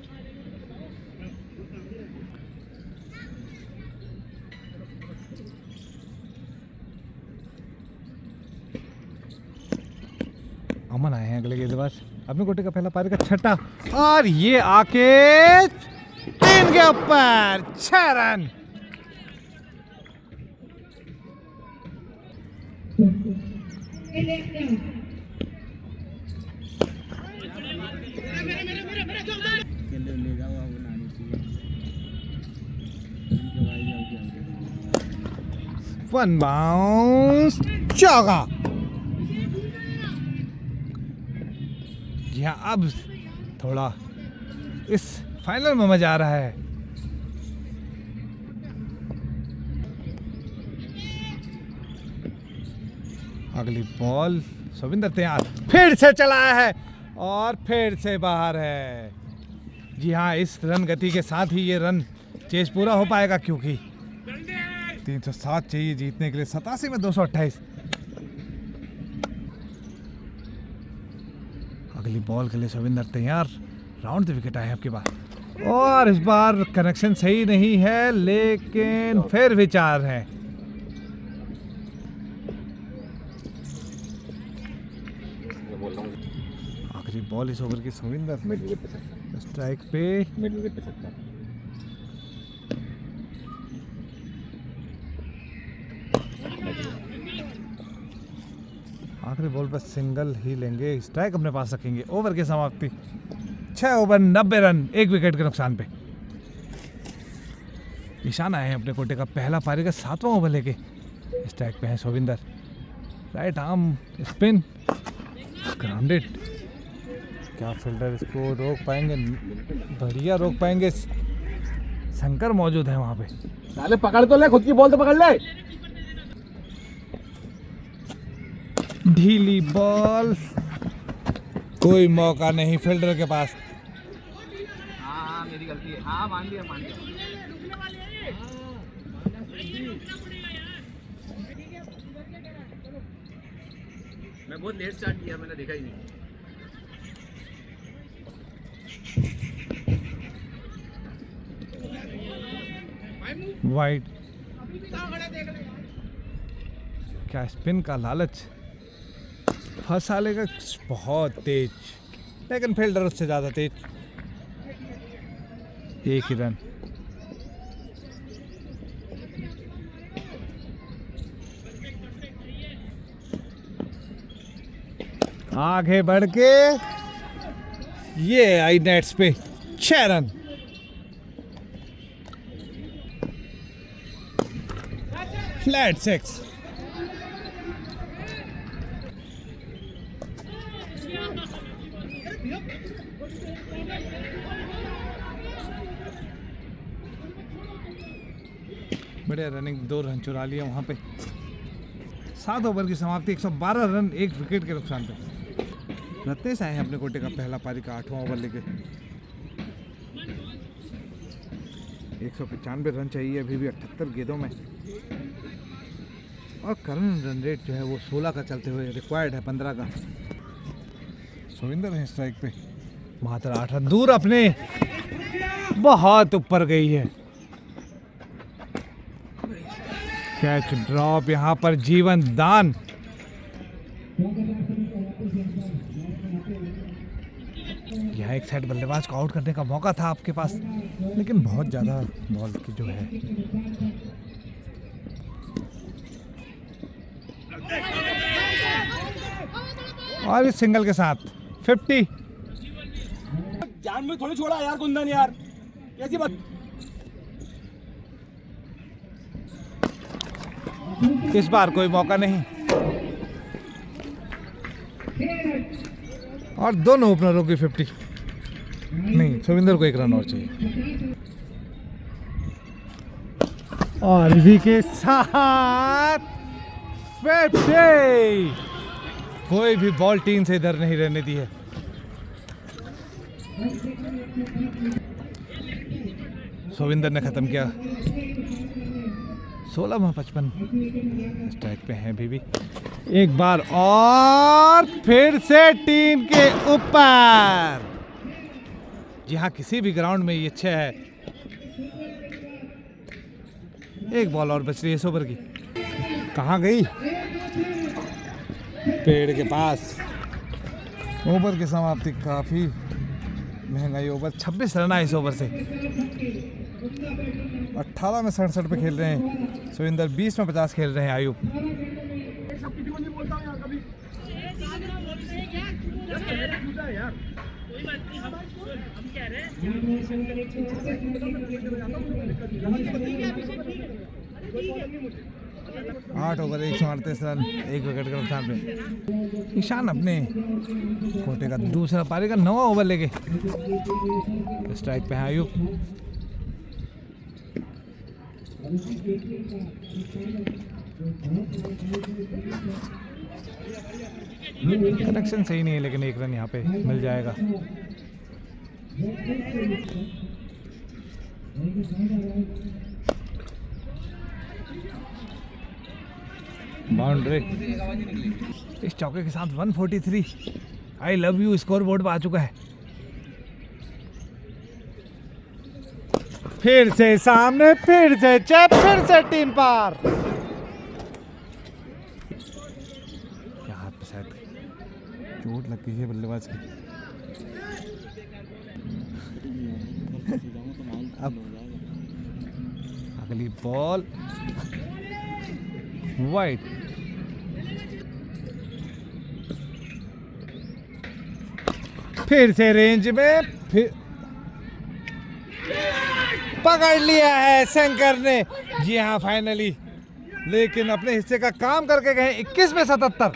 अमन आए हैं अगले गेंदबाज। अपने कोटे का पहला पारी का छठा, और ये आके 3 के ऊपर 6 रन। वन बाउंस चौका। जी हाँ, अब थोड़ा इस फाइनल में मजा आ रहा है। अगली बॉल, सोविंदर तैयार, फिर से चलाया है और फिर से बाहर है। जी हाँ, इस रन गति के साथ ही ये रन चेस पूरा हो पाएगा, क्योंकि 307 चाहिए जीतने के लिए, 87 में 228। अगली बॉल के लिए सोविंदर तैयार, राउंड द विकेट आए आपके बाद, और इस बार कनेक्शन सही नहीं है, लेकिन फिर विचार है। आखिरी बॉल इस ओवर की सोविंदर स्ट्राइक पे, मिड विकेट पे सकता। आखिरी बॉल पर सिंगल ही लेंगे, स्ट्राइक अपने पास रखेंगे। ओवर की समाप्ति, 6 ओवर 90 रन, 1 विकेट के नुकसान पे। ईशान आए हैं अपने कोटे का पहला पारी का 7वां ओवर लेके। स्ट्राइक पे है सोविंदर, राइट आर्म स्पिन, ग्राउंडेड। क्या फील्डर इसको रोक पाएंगे? बढ़िया रोक पाएंगे। शंकर मौजूद है वहां पे। साले पकड़ तो ले, खुद की बॉल तो पकड़ ले। ढीली बॉल, कोई मौका नहीं फील्डर के पास। हाँ मेरी गलती है। हाँ मान लिया। मैं बहुत लेट स्टार्ट किया, मैंने देखा ही नहीं। वाइड, क्या स्पिन का लालच, फंसा लेगा बहुत तेज, लेकिन फील्डर उससे ज्यादा तेज। एक ही रन। आगे बढ़ के ये आई नेट्स पे 6 रन। फ्लैट 6। बढ़िया रनिंग, 2 रन चुरा लिया वहां पे। 7 ओवर की समाप्ति, 112 रन 1 विकेट के नुकसान पे। रत्नेश आए हैं अपने कोटे का पहला पारी का 8वां ओवर लेके। 195 रन चाहिए अभी भी 78 गेंदों में। और करंट रन रेट जो है वो 16 का चलते हुए रिक्वायर्ड है 15 का। सुविंदर है स्ट्राइक पे, मात्र 8 रन दूर अपने, बहुत ऊपर गई है। कैच ड्रॉप, यहाँ पर जीवन दान। यह एक साइड बल्लेबाज को आउट करने का मौका था आपके पास, लेकिन बहुत ज्यादा बॉल की जो है। और इस सिंगल के साथ 50। जान में थोड़ी छोड़ा यार कुंदन यार, कैसी बात। इस बार कोई मौका नहीं और दोनों ओपनरों की 50 नहीं। सुविंदर को 1 रन और चाहिए। और इसी के साथ 50। कोई भी बॉल टीम से इधर नहीं रहने दी है। सुविंदर ने खत्म किया। 16/55 स्ट्राइक पे हैं अभी भी। एक बार और फिर से टीम के ऊपर। जी हाँ, किसी भी ग्राउंड में ये 6 है। एक बॉल और बच रही है इस ओवर की। कहाँ गई? पेड़ के पास। ओवर की समाप्ति काफी महंगाई ओवर। 26 रन आए इस ओवर से। 18 में 67 पे खेल रहे हैं सुविंदर, 20 में 50 खेल रहे हैं आयुब। आठ ओवर 138 रन 1 विकेट के नुकसान पे। ईशान अपने कोटे का दूसरा पारी का 9वां ओवर लेके स्ट्राइक पे है आयुब। कनेक्शन सही नहीं है, लेकिन 1 रन यहाँ पे मिल जाएगा। बाउंड्री। इस चौके के साथ 143 I love you score board पर आ चुका है। फिर से सामने, फिर से चेप, फिर से 3 पार। क्या हाथ पे शायद चोट लग गई है बल्लेबाज की। अब अगली बॉल वाइड। फिर से रेंज में, फिर पकड़ लिया है शंकर ने। जी हाँ, फाइनली। लेकिन अपने हिस्से का काम करके गए। 21 में 77।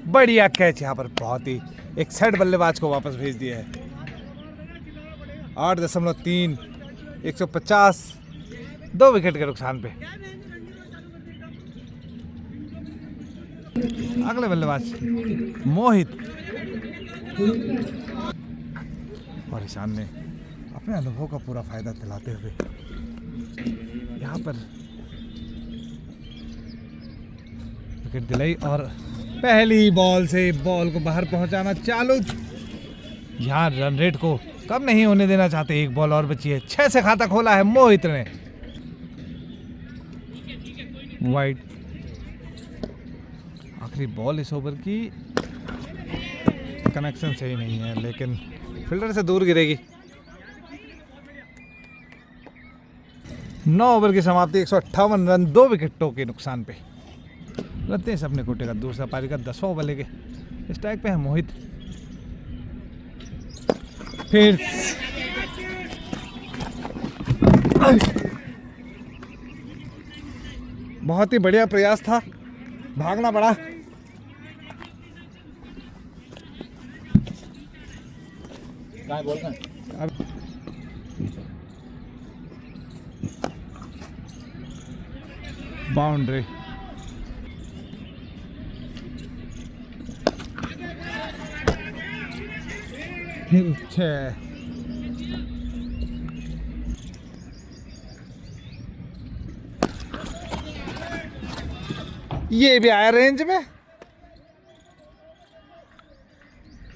बढ़िया कैच यहाँ पर, बहुत ही। एक सेट बल्लेबाज को वापस भेज दिया है। 8.3 150 2 विकेट के नुकसान पे। अगले बल्लेबाज मोहित। और ईशान ने अपने अनुभव का पूरा फायदा दिलाते हुए यहाँ पर विकेट दिलाई और पहली बॉल से बॉल को बाहर पहुंचाना चालू। यहाँ रन रेट को कम नहीं होने देना चाहते। 1 बॉल और बची है। 6 से खाता खोला है मोहित ने। वाइड। आखिरी बॉल इस ओवर की, कनेक्शन सही नहीं है लेकिन फील्डर से दूर गिरेगी। 9 ओवर की समाप्ति, 158 रन 2 विकेटों के नुकसान पे। रत्नेश अपने कोटे का दूसरा पारी का 10वां ओवर लेके स्ट्राइक पे है मोहित। फिर बहुत ही बढ़िया प्रयास था, भागना पड़ा। बाउंड्री, फिर 6। ये भी आया रेंज में,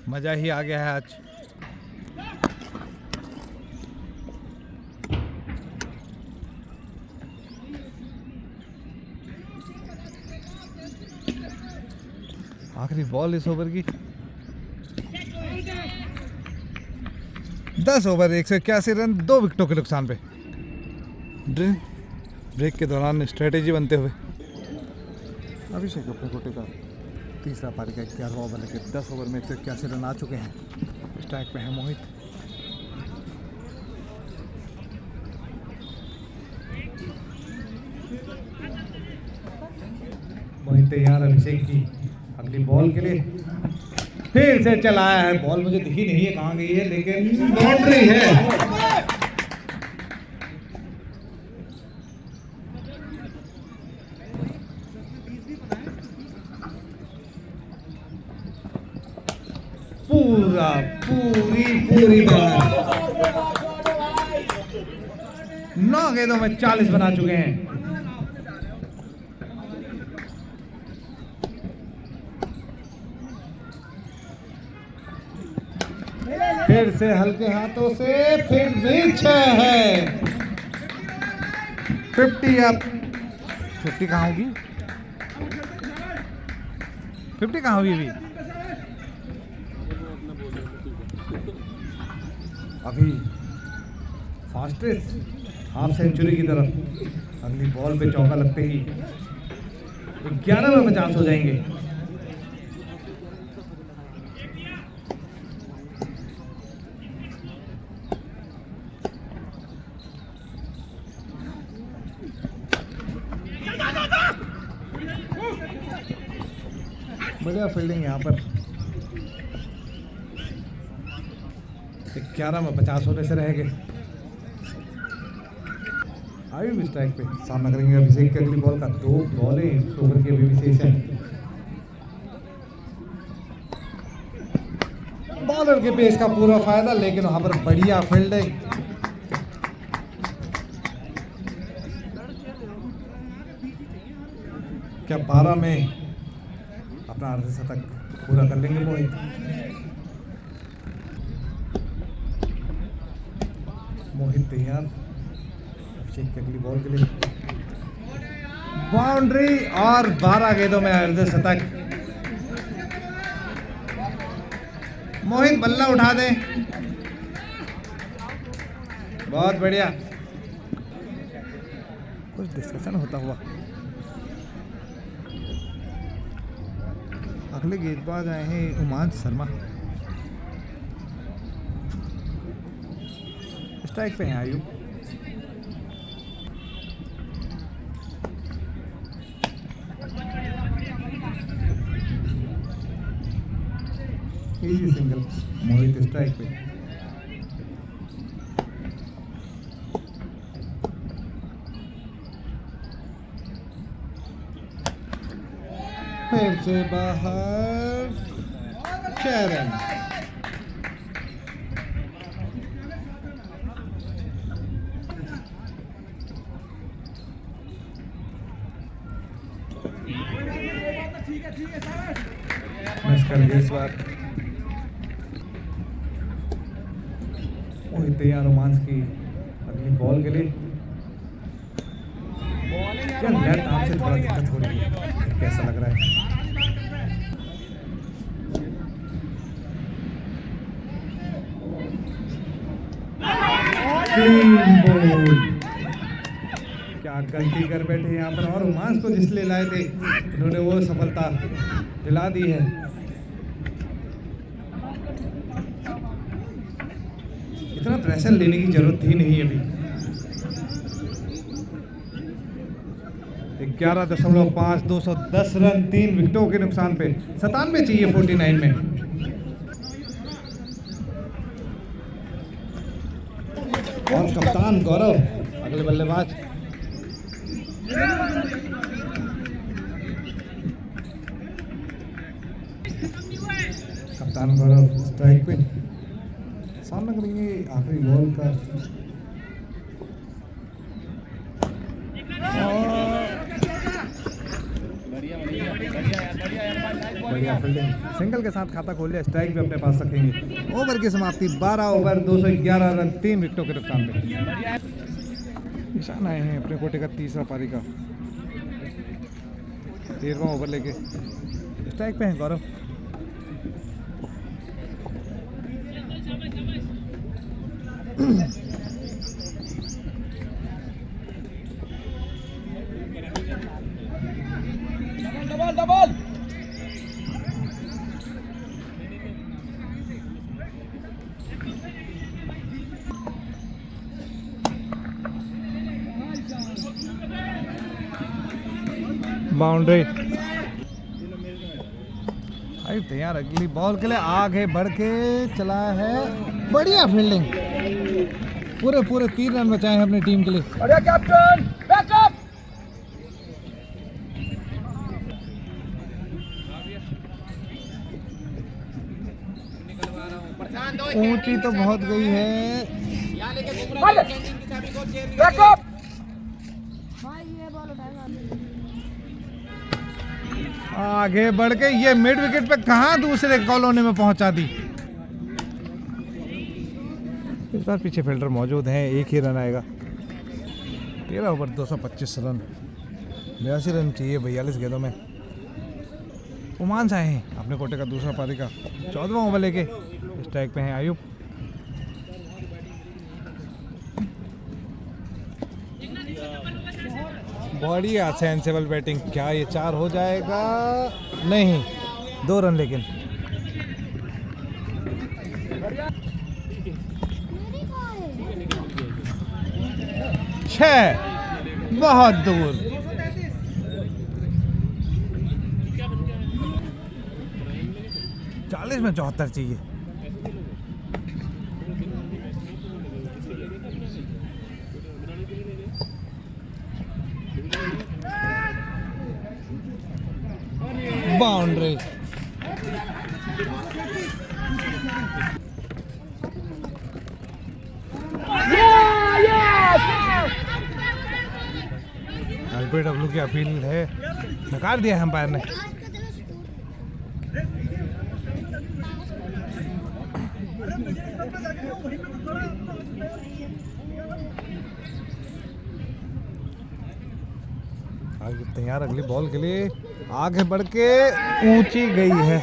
मजा ही आ गया है आज। आखिरी बॉल इस ओवर की, 10 ओवर 181 रन 2 विकेटों के नुकसान पे। ब्रेक के दौरान स्ट्रेटेजी बनते हुए अभिषेक अपने कोटे का तीसरा पारी का 11वां ओवर लेके 10 ओवर में 181 रन आ चुके हैं। स्ट्राइक पे है मोहित। मोहित तैयार अभिषेक की अगली बॉल के लिए, फिर से चलाया है। बॉल मुझे दिखी नहीं है कहाँ गई है, लेकिन बाउंड्री है। पूरी बार 9 गेंदों में 40 बना चुके हैं। फिर से हल्के हाथों से, फिर भी 6 है। 50 अप। 50 कहाँ होगी? 50 कहाँ होगी अभी? अभी फास्टेस्ट हाफ सेंचुरी की तरफ। अगली बॉल पे चौका लगते ही 11 में 50 हो जाएंगे। बढ़िया फील्डिंग यहाँ पर। 11 में 50 होने से रह गए। आई भी स्ट्राइक पे सामना करेंगे अभिषेक की अगली बॉल का। 2 बॉलें इस ओवर की अभी विशेष है। बॉलर के पेस का पूरा फायदा, लेकिन वहां पर बढ़िया फील्डिंग। क्या 12 में अपना अर्धशतक पूरा कर लेंगे मोहित? मोहित तैयार अभिषेक की अगली बॉल के लिए। बाउंड्री और 12 गेंदों में अर्धशतक। मोहित बल्ला उठा दे। बहुत बढ़िया। कुछ डिस्कशन होता हुआ। अगले गेंदबाज आए हैं उमांश शर्मा। स्ट्राइक पे हैं आयु। Easy single. मोहित स्ट्राइक पे। फिर से बाहर 6 रन। मिस कर गए इस बार। मोहित तैयार रोमांस की अगली बॉल के लिए। क्या लेफ्ट आर्म से थोड़ा दिक्कत हो रही है, कैसा लग रहा है? Clean bowled. क्या गलती कर बैठे यहाँ पर, और रोमांस को जिसलिए लाए थे उन्होंने वो सफलता दिला दी है। इतना प्रेशर लेने की जरूरत थी नहीं अभी। 11.5 210 रन 3 विकेटों के नुकसान पे 97 चाहिए 49 में। और कप्तान गौरव अगले बल्लेबाज। कप्तान गौरव स्ट्राइक पे सामना करेंगे आखिरी बॉल का। बढ़िया फील्डिंग, सिंगल के साथ खाता खोल लिया, स्ट्राइक भी अपने पास रखेंगे। ओवर की समाप्ति 12 ओवर 211 रन 3 विकेटों के नुकसान पे। निशान आए हैं अपने कोटे का तीसरा पारी का। 13वां ओवर लेके स्ट्राइक पे हैं गौरव। Double boundary. भाई तैयार अगली बॉल के लिए, आगे बढ़ के चला है। बढ़िया फील्डिंग, पूरे 3 रन बचाए हैं अपनी टीम के लिए। बढ़िया कैप्टन, बैकअप। ऊंची तो बहुत गई है। बैकअप। आगे बढ़ के ये मिड विकेट पे कहां दूसरे कॉलोनी में पहुंचा दी। इस बार पीछे फील्डर मौजूद हैं, 1 ही रन आएगा। 13 ओवर 225 रन, 82 रन चाहिए 42 गेंदों में। उमांस आए हैं अपने कोटे का दूसरा पारी का 14वां ओवर लेके। स्ट्राइक पे हैं आयुब। बढ़िया सेंसेबल बैटिंग। क्या ये 4 हो जाएगा? नहीं, 2 रन लेकिन। छह, बहुत दूर। चालीस में 74 चाहिए। बाउंड्री। एलबीडब्ल्यू की अपील है, नकार दिया है अंपायर ने। आगे तैयार अगली बॉल के लिए, आगे बढ़ के ऊंची गई है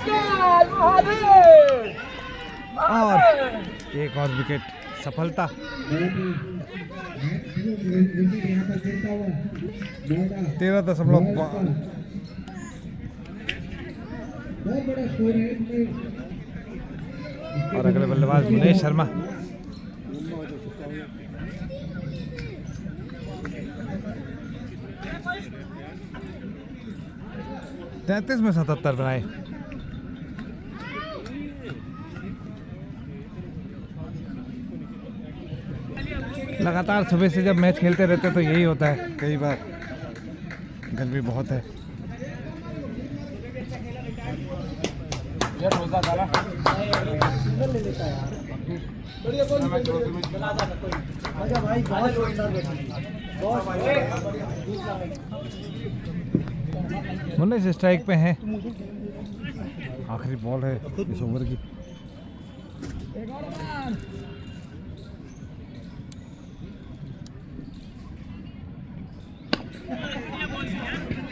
और एक और विकेट। सफलता। 13.5। और अगले बल्लेबाज मुनेश शर्मा। तैंतीस में 77 बनाए। लगातार सुबह से जब मैच खेलते रहते तो यही होता है। कई बार गर्मी बहुत है। मुन्ने से स्ट्राइक पे हैं। आखिरी बॉल है इस ओवर की।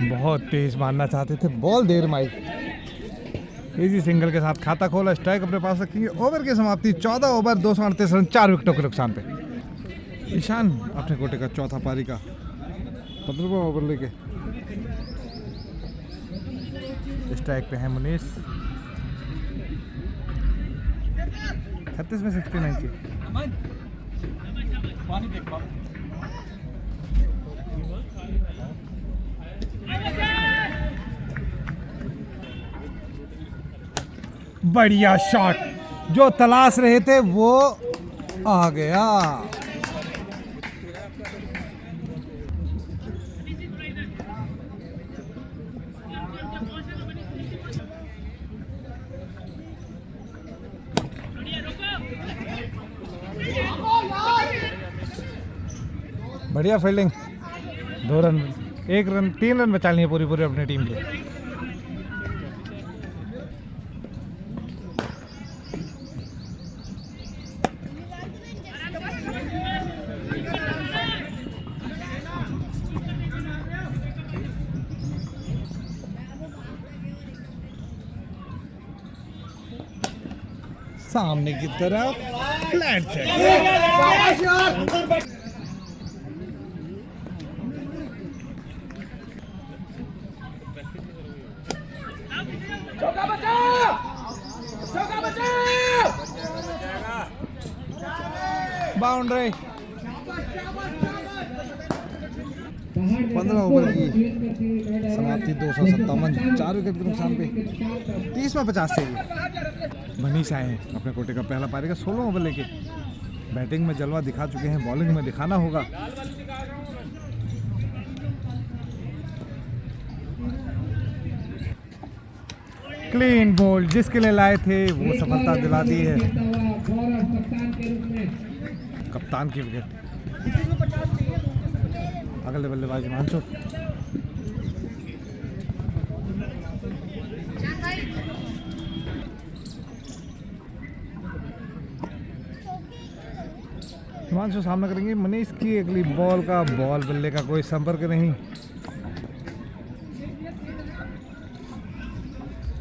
बहुत तेज मारना चाहते थे, बॉल देर में आई। इजी सिंगल के साथ खाता खोला, स्ट्राइक अपने पास रखेंगे। ओवर की समाप्ति 14 ओवर 238 रन 4 विकेटों के नुकसान पे। ईशान अपने कोटे का चौथा पारी का 15वां ओवर लेके स्ट्राइक पे है मुनीस। 36 में 69 की। बढ़िया शॉट, जो तलाश रहे थे वो आ गया। बढ़िया फील्डिंग, 2 रन, 1 रन, 3 रन बचा लिए पूरी पूरी अपनी टीम के। सामने की तरफ फ्लैट से बाउंड्री। 15 ओवर की समाप्ति, 257, 4 विकेट के नुकसान पे 30 में 50 चाहिए। मनीष आए हैं अपने कोटे का पहला पारी का 16 ओवर लेके। बैटिंग में जलवा दिखा चुके हैं, बॉलिंग में दिखाना होगा। क्लीन बोल्ड जिसके लिए लाए थे वो सफलता दिला दी है। कप्तान की विकेट। अगले बल्लेबाज हिमांशु। हिमांशु सामना करेंगे मनीष की अगली बॉल का। बॉल बल्ले का कोई संपर्क नहीं।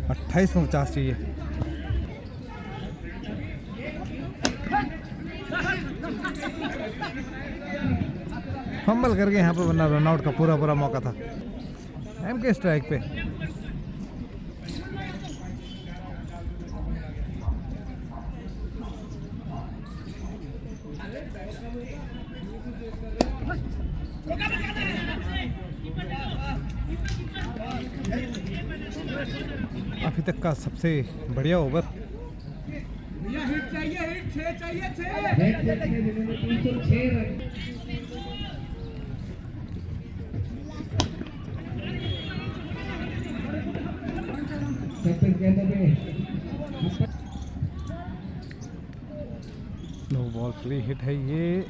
28 में 50 चाहिए। फंबल करके यहाँ पर वरना रनआउट का पूरा पूरा मौका था। एमके स्ट्राइक पे। अभी तक का सबसे बढ़िया over. No ball free hit है ये,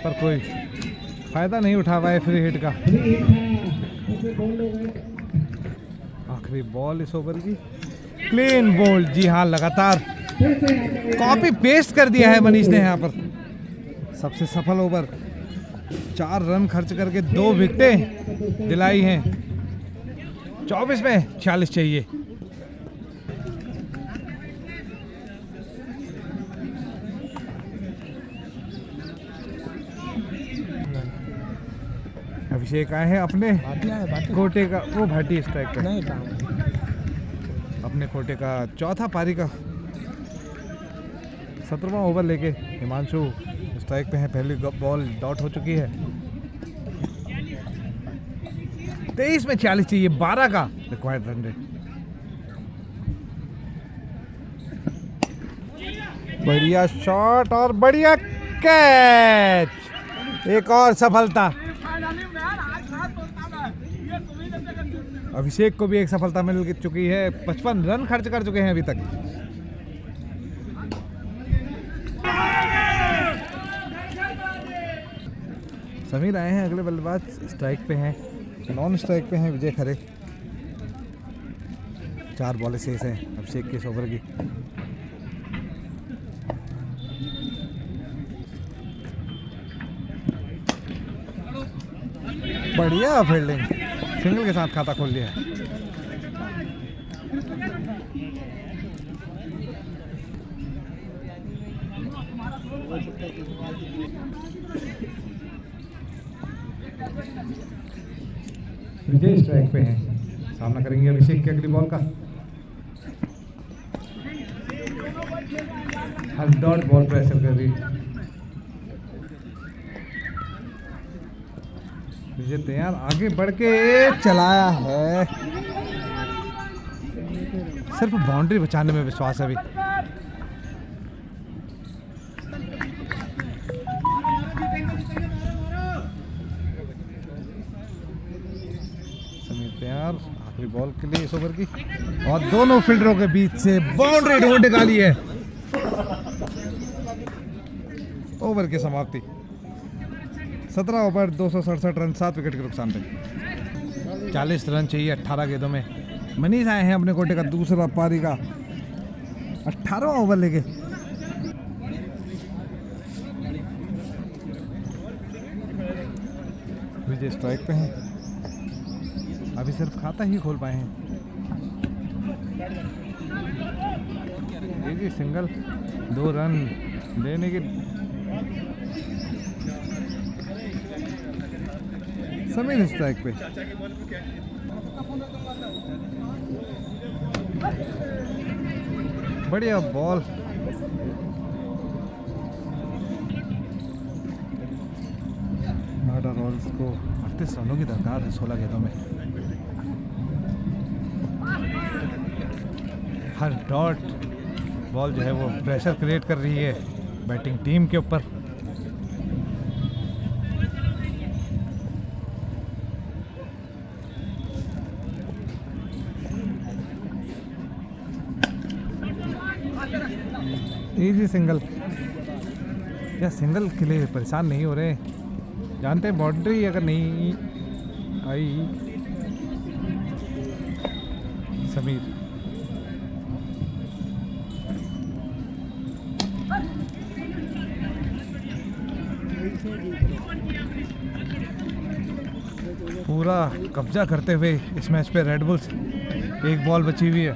पर कोई फायदा नहीं उठा पाए फ्री हिट का। आखिरी बॉल इस ओवर की। क्लीन बोल्ड, जी हाँ, लगातार कॉपी पेस्ट कर दिया है मनीष ने यहाँ पर। सबसे सफल ओवर, 4 रन खर्च करके 2 विकेटें दिलाई हैं। 24 में 46 चाहिए। अभिषेक आए हैं अपने कोटे का, वो भाटी स्ट्राइक पे नहीं था, अपने कोटे का चौथा पारी का 17वां ओवर लेके हिमांशु स्ट्राइक पे है। पहली बॉल डॉट हो चुकी है। 23 में 46 चाहिए। 12 का रिक्वायर्ड रन रेट। बढ़िया शॉट और बढ़िया कैच। एक और सफलता। अभिषेक को भी एक सफलता मिल चुकी है। 55 रन खर्च कर चुके हैं अभी तक। समीर आए हैं अगले बल्लेबाज। स्ट्राइक पे हैं, नॉन स्ट्राइक पे हैं विजय खरे। 4 बॉलें शेष हैं अभिषेक के इस ओवर की। बढ़िया फील्डिंग, सिंगल के साथ खाता खोल लिया है। विजय स्ट्राइक पे हैं, सामना करेंगे अभिषेक की अगली बॉल का। हर डॉट बॉल प्रेशर कर रही। विजय तैयार, आगे बढ़ के चलाया है, सिर्फ बाउंड्री बचाने में विश्वास है अभी। समीर तैयार आखिरी बॉल के लिए इस ओवर की, और दोनों फील्डरों के बीच से बाउंड्री ढूंढ निकाली है। ओवर की समाप्ति, 17 ओवर 267 रन, 7 विकेट के नुकसान पे। 40 रन चाहिए 18 गेंदों में। मनीष आए हैं अपने कोटे का दूसरा पारी का 18वां ओवर लेके। विजय स्ट्राइक पे हैं, अभी सिर्फ खाता ही खोल पाए हैं। जी सिंगल, 2 रन देने के। समीर स्ट्राइक पे, बढ़िया बॉल। नोएडा रॉयल्स को 38 रनों की दरकार है 16 गेंदों में। हर डॉट बॉल जो है वो प्रेशर क्रिएट कर रही है बैटिंग टीम के ऊपर। इजी सिंगल, क्या सिंगल के लिए परेशान नहीं हो रहे? जानते हैं बाउंड्री अगर नहीं आई। समीर पूरा कब्जा करते हुए इस मैच पे रेड बुल्स। एक बॉल बची हुई है,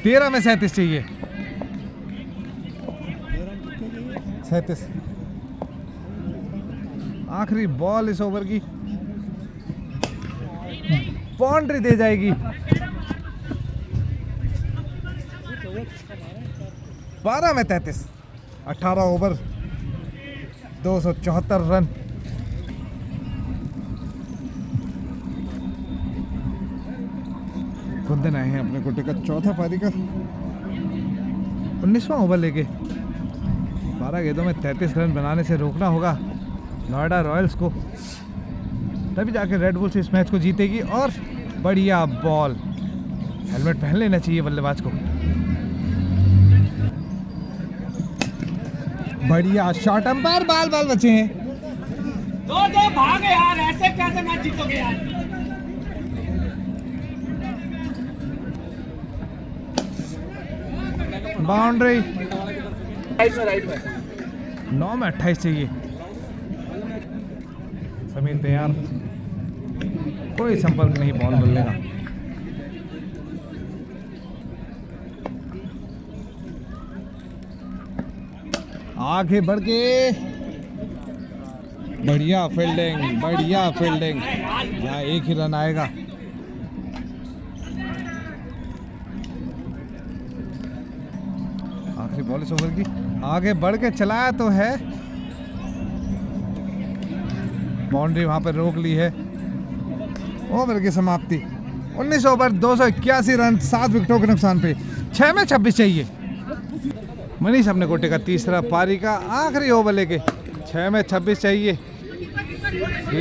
13 में 37 चाहिए। 37 आखिरी बॉल इस ओवर की, बाउंड्री दे जाएगी। 12 में 33, 18 ओवर 274 रन। कुंदन आए हैं अपने कोटे का चौथा पारी का 19वां ओवर लेके। 12 गेंदों में 33 रन बनाने से रोकना होगा नोएडा रॉयल्स को, तभी जाके रेड बुल्स इस मैच को जीतेगी। और बढ़िया बॉल, हेलमेट पहन लेना चाहिए बल्लेबाज को। बढ़िया शॉट, अंपायर बाल बचे हैं। दो भाग यार, ऐसे कैसे मैच जीतोगे यार? बाउंड्री, राइट में 9 में 28 चाहिए। समीर तैयार, कोई संपर्क नहीं बॉल मिलने का। आगे बढ़ के बढ़िया फील्डिंग, यहाँ एक ही रन आएगा। आखिरी बॉल इस ओवर की, आगे बढ़ के चलाया तो है, बाउंड्री वहां पर रोक ली है। ओवर की समाप्ति, 19 ओवर 281 रन, 7 विकेटों के नुकसान पे। 6 में 26 चाहिए। मनीष अपने कोटे का तीसरा पारी का आखिरी ओवर लेके, 6 में 26 चाहिए।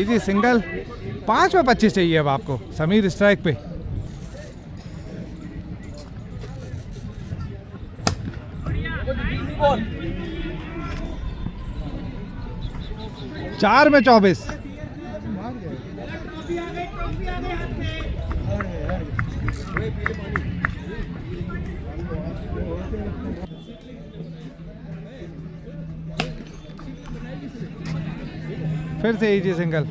जी सिंगल, 5 में 25 चाहिए अब आपको। समीर स्ट्राइक पे, चार में 24। फिर से इजी सिंगल,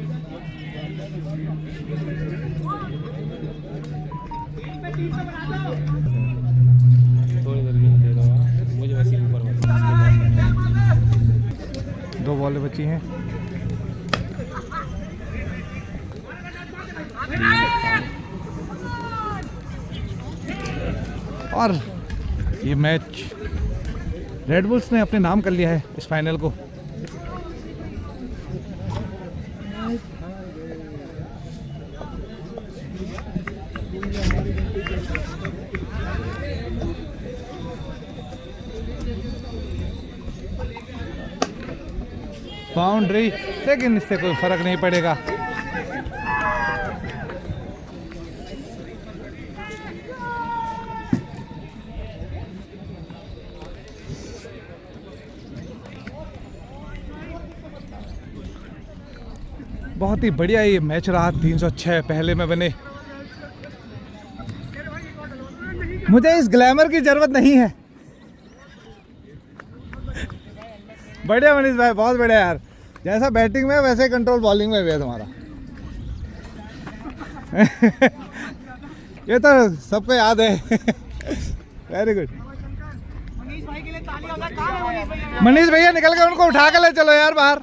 थोड़ी देर के लिए दे दो। बॉलें बची हैं। और ये मैच रेड बुल्स ने अपने नाम कर लिया है इस फाइनल को। बाउंड्री, लेकिन इससे कोई फर्क नहीं पड़ेगा। बहुत ही बढ़िया ये मैच रहा। 306 पहले में बने। मुझे इस ग्लैमर की जरूरत नहीं है। बढ़िया मनीष भाई, बहुत बढ़िया यार। जैसा बैटिंग में वैसे कंट्रोल बॉलिंग में भी है तुम्हारा। ये तो सबको याद है। Very good. मनीष भैया निकल के उनको उठा के ले चलो यार बाहर।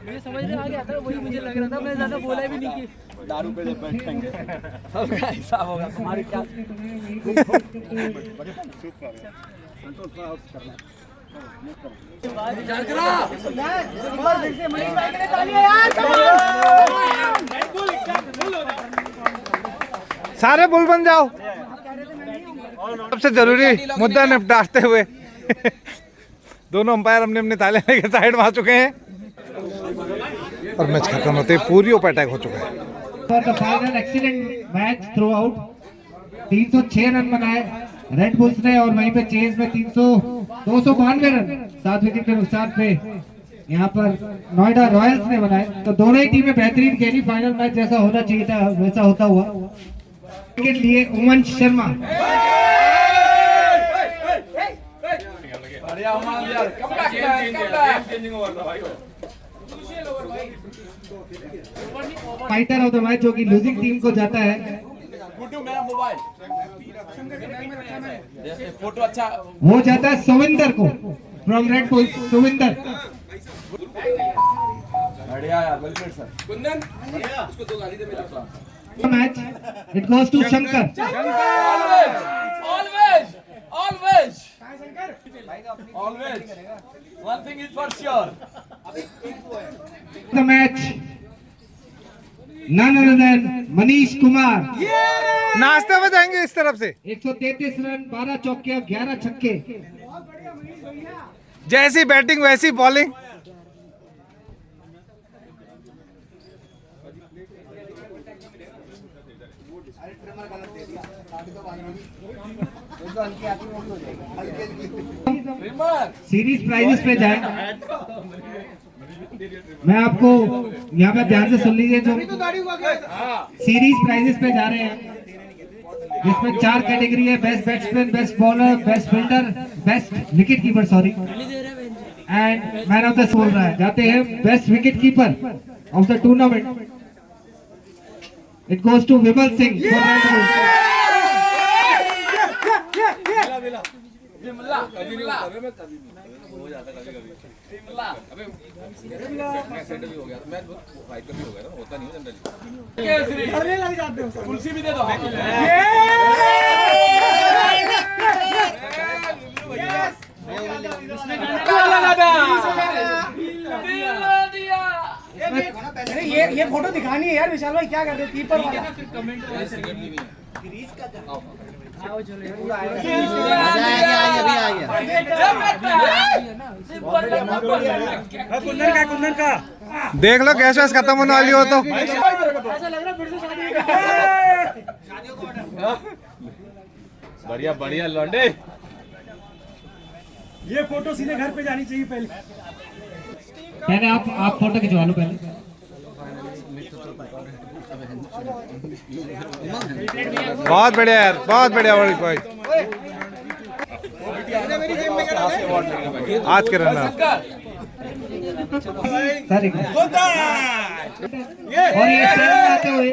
मुझे समझ में आ गया था, वही मुझे लग रहा था। मैं ज्यादा बोला भी नहीं कि दारू पे जब बैठेंगे ऐसा होगा तुम्हारी क्या। सारे बुल बन जाओ। सबसे जरूरी मुद्दा निपटाते हुए दोनों अंपायर अपने अपने ताले लेके साइड में आ चुके हैं और मैच खत्म होते ही पूरी ओवर अटैक हो चुका है। For the final excellent match through out. 306 run बनाए रेड बुल्स ने और वहीं पे चेज में 292 रन 7 विकेट के नुकसान पे यहाँ पर नोएडा रॉयल्स ने बनाए। तो दोनों ही टीमें बेहतरीन खेली। फाइनल मैच जैसा होना चाहिए था वैसा होता हुआ। विकेट लिए उमन Sharma. Fighter of the match जो कि लूजिंग टीम को जाता है, फोटो अच्छा वो जाता है सुविंदर को फ्रॉम रेड बुल्स। सुविंदर बढ़िया यार, वेल सर कुंदन, उसको दो गाली दे मेरा match. It goes to Shankar. Always. One thing is for sure. The match none other than Manish Kumar. नाश्ते में जाएंगे इस तरफ से। 133 रन 12 चौके 11 छक्के। जैसी बैटिंग वैसी बॉलिंग। सीरीज प्राइजेस पे जाए। मैं आपको यहाँ पे ध्यान से सुन लीजिए। जो सीरीज प्राइजेस पे जा रहे हैं जिसमें 4 कैटेगरी है। Best batsman, best bowler, best fielder, best wicket keeper sorry and man of the बोल रहा है। जाते हैं best wicket keeper of the tournament. It goes to Vimal Singh. कुर्सी भी दे दो। ये फोटो दिखानी है यार विशाल भाई, क्या करते हैं कीपर वाला। कुंदन का देख लो गैस वैस खत्म होने वाली हो तो। ऐसा लग रहा है फिर से शादी। बढ़िया बढ़िया लौंडे। ये फोटो सीधे घर पे जानी चाहिए पहले। पहले आप फोटो खिंचवा लो पहले। बहुत बढ़िया यार, बहुत बढ़िया भाई। आज के रन सर और ये सेवन में आते हुए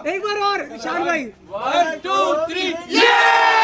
एक बार और ईशान भाई 1 2 3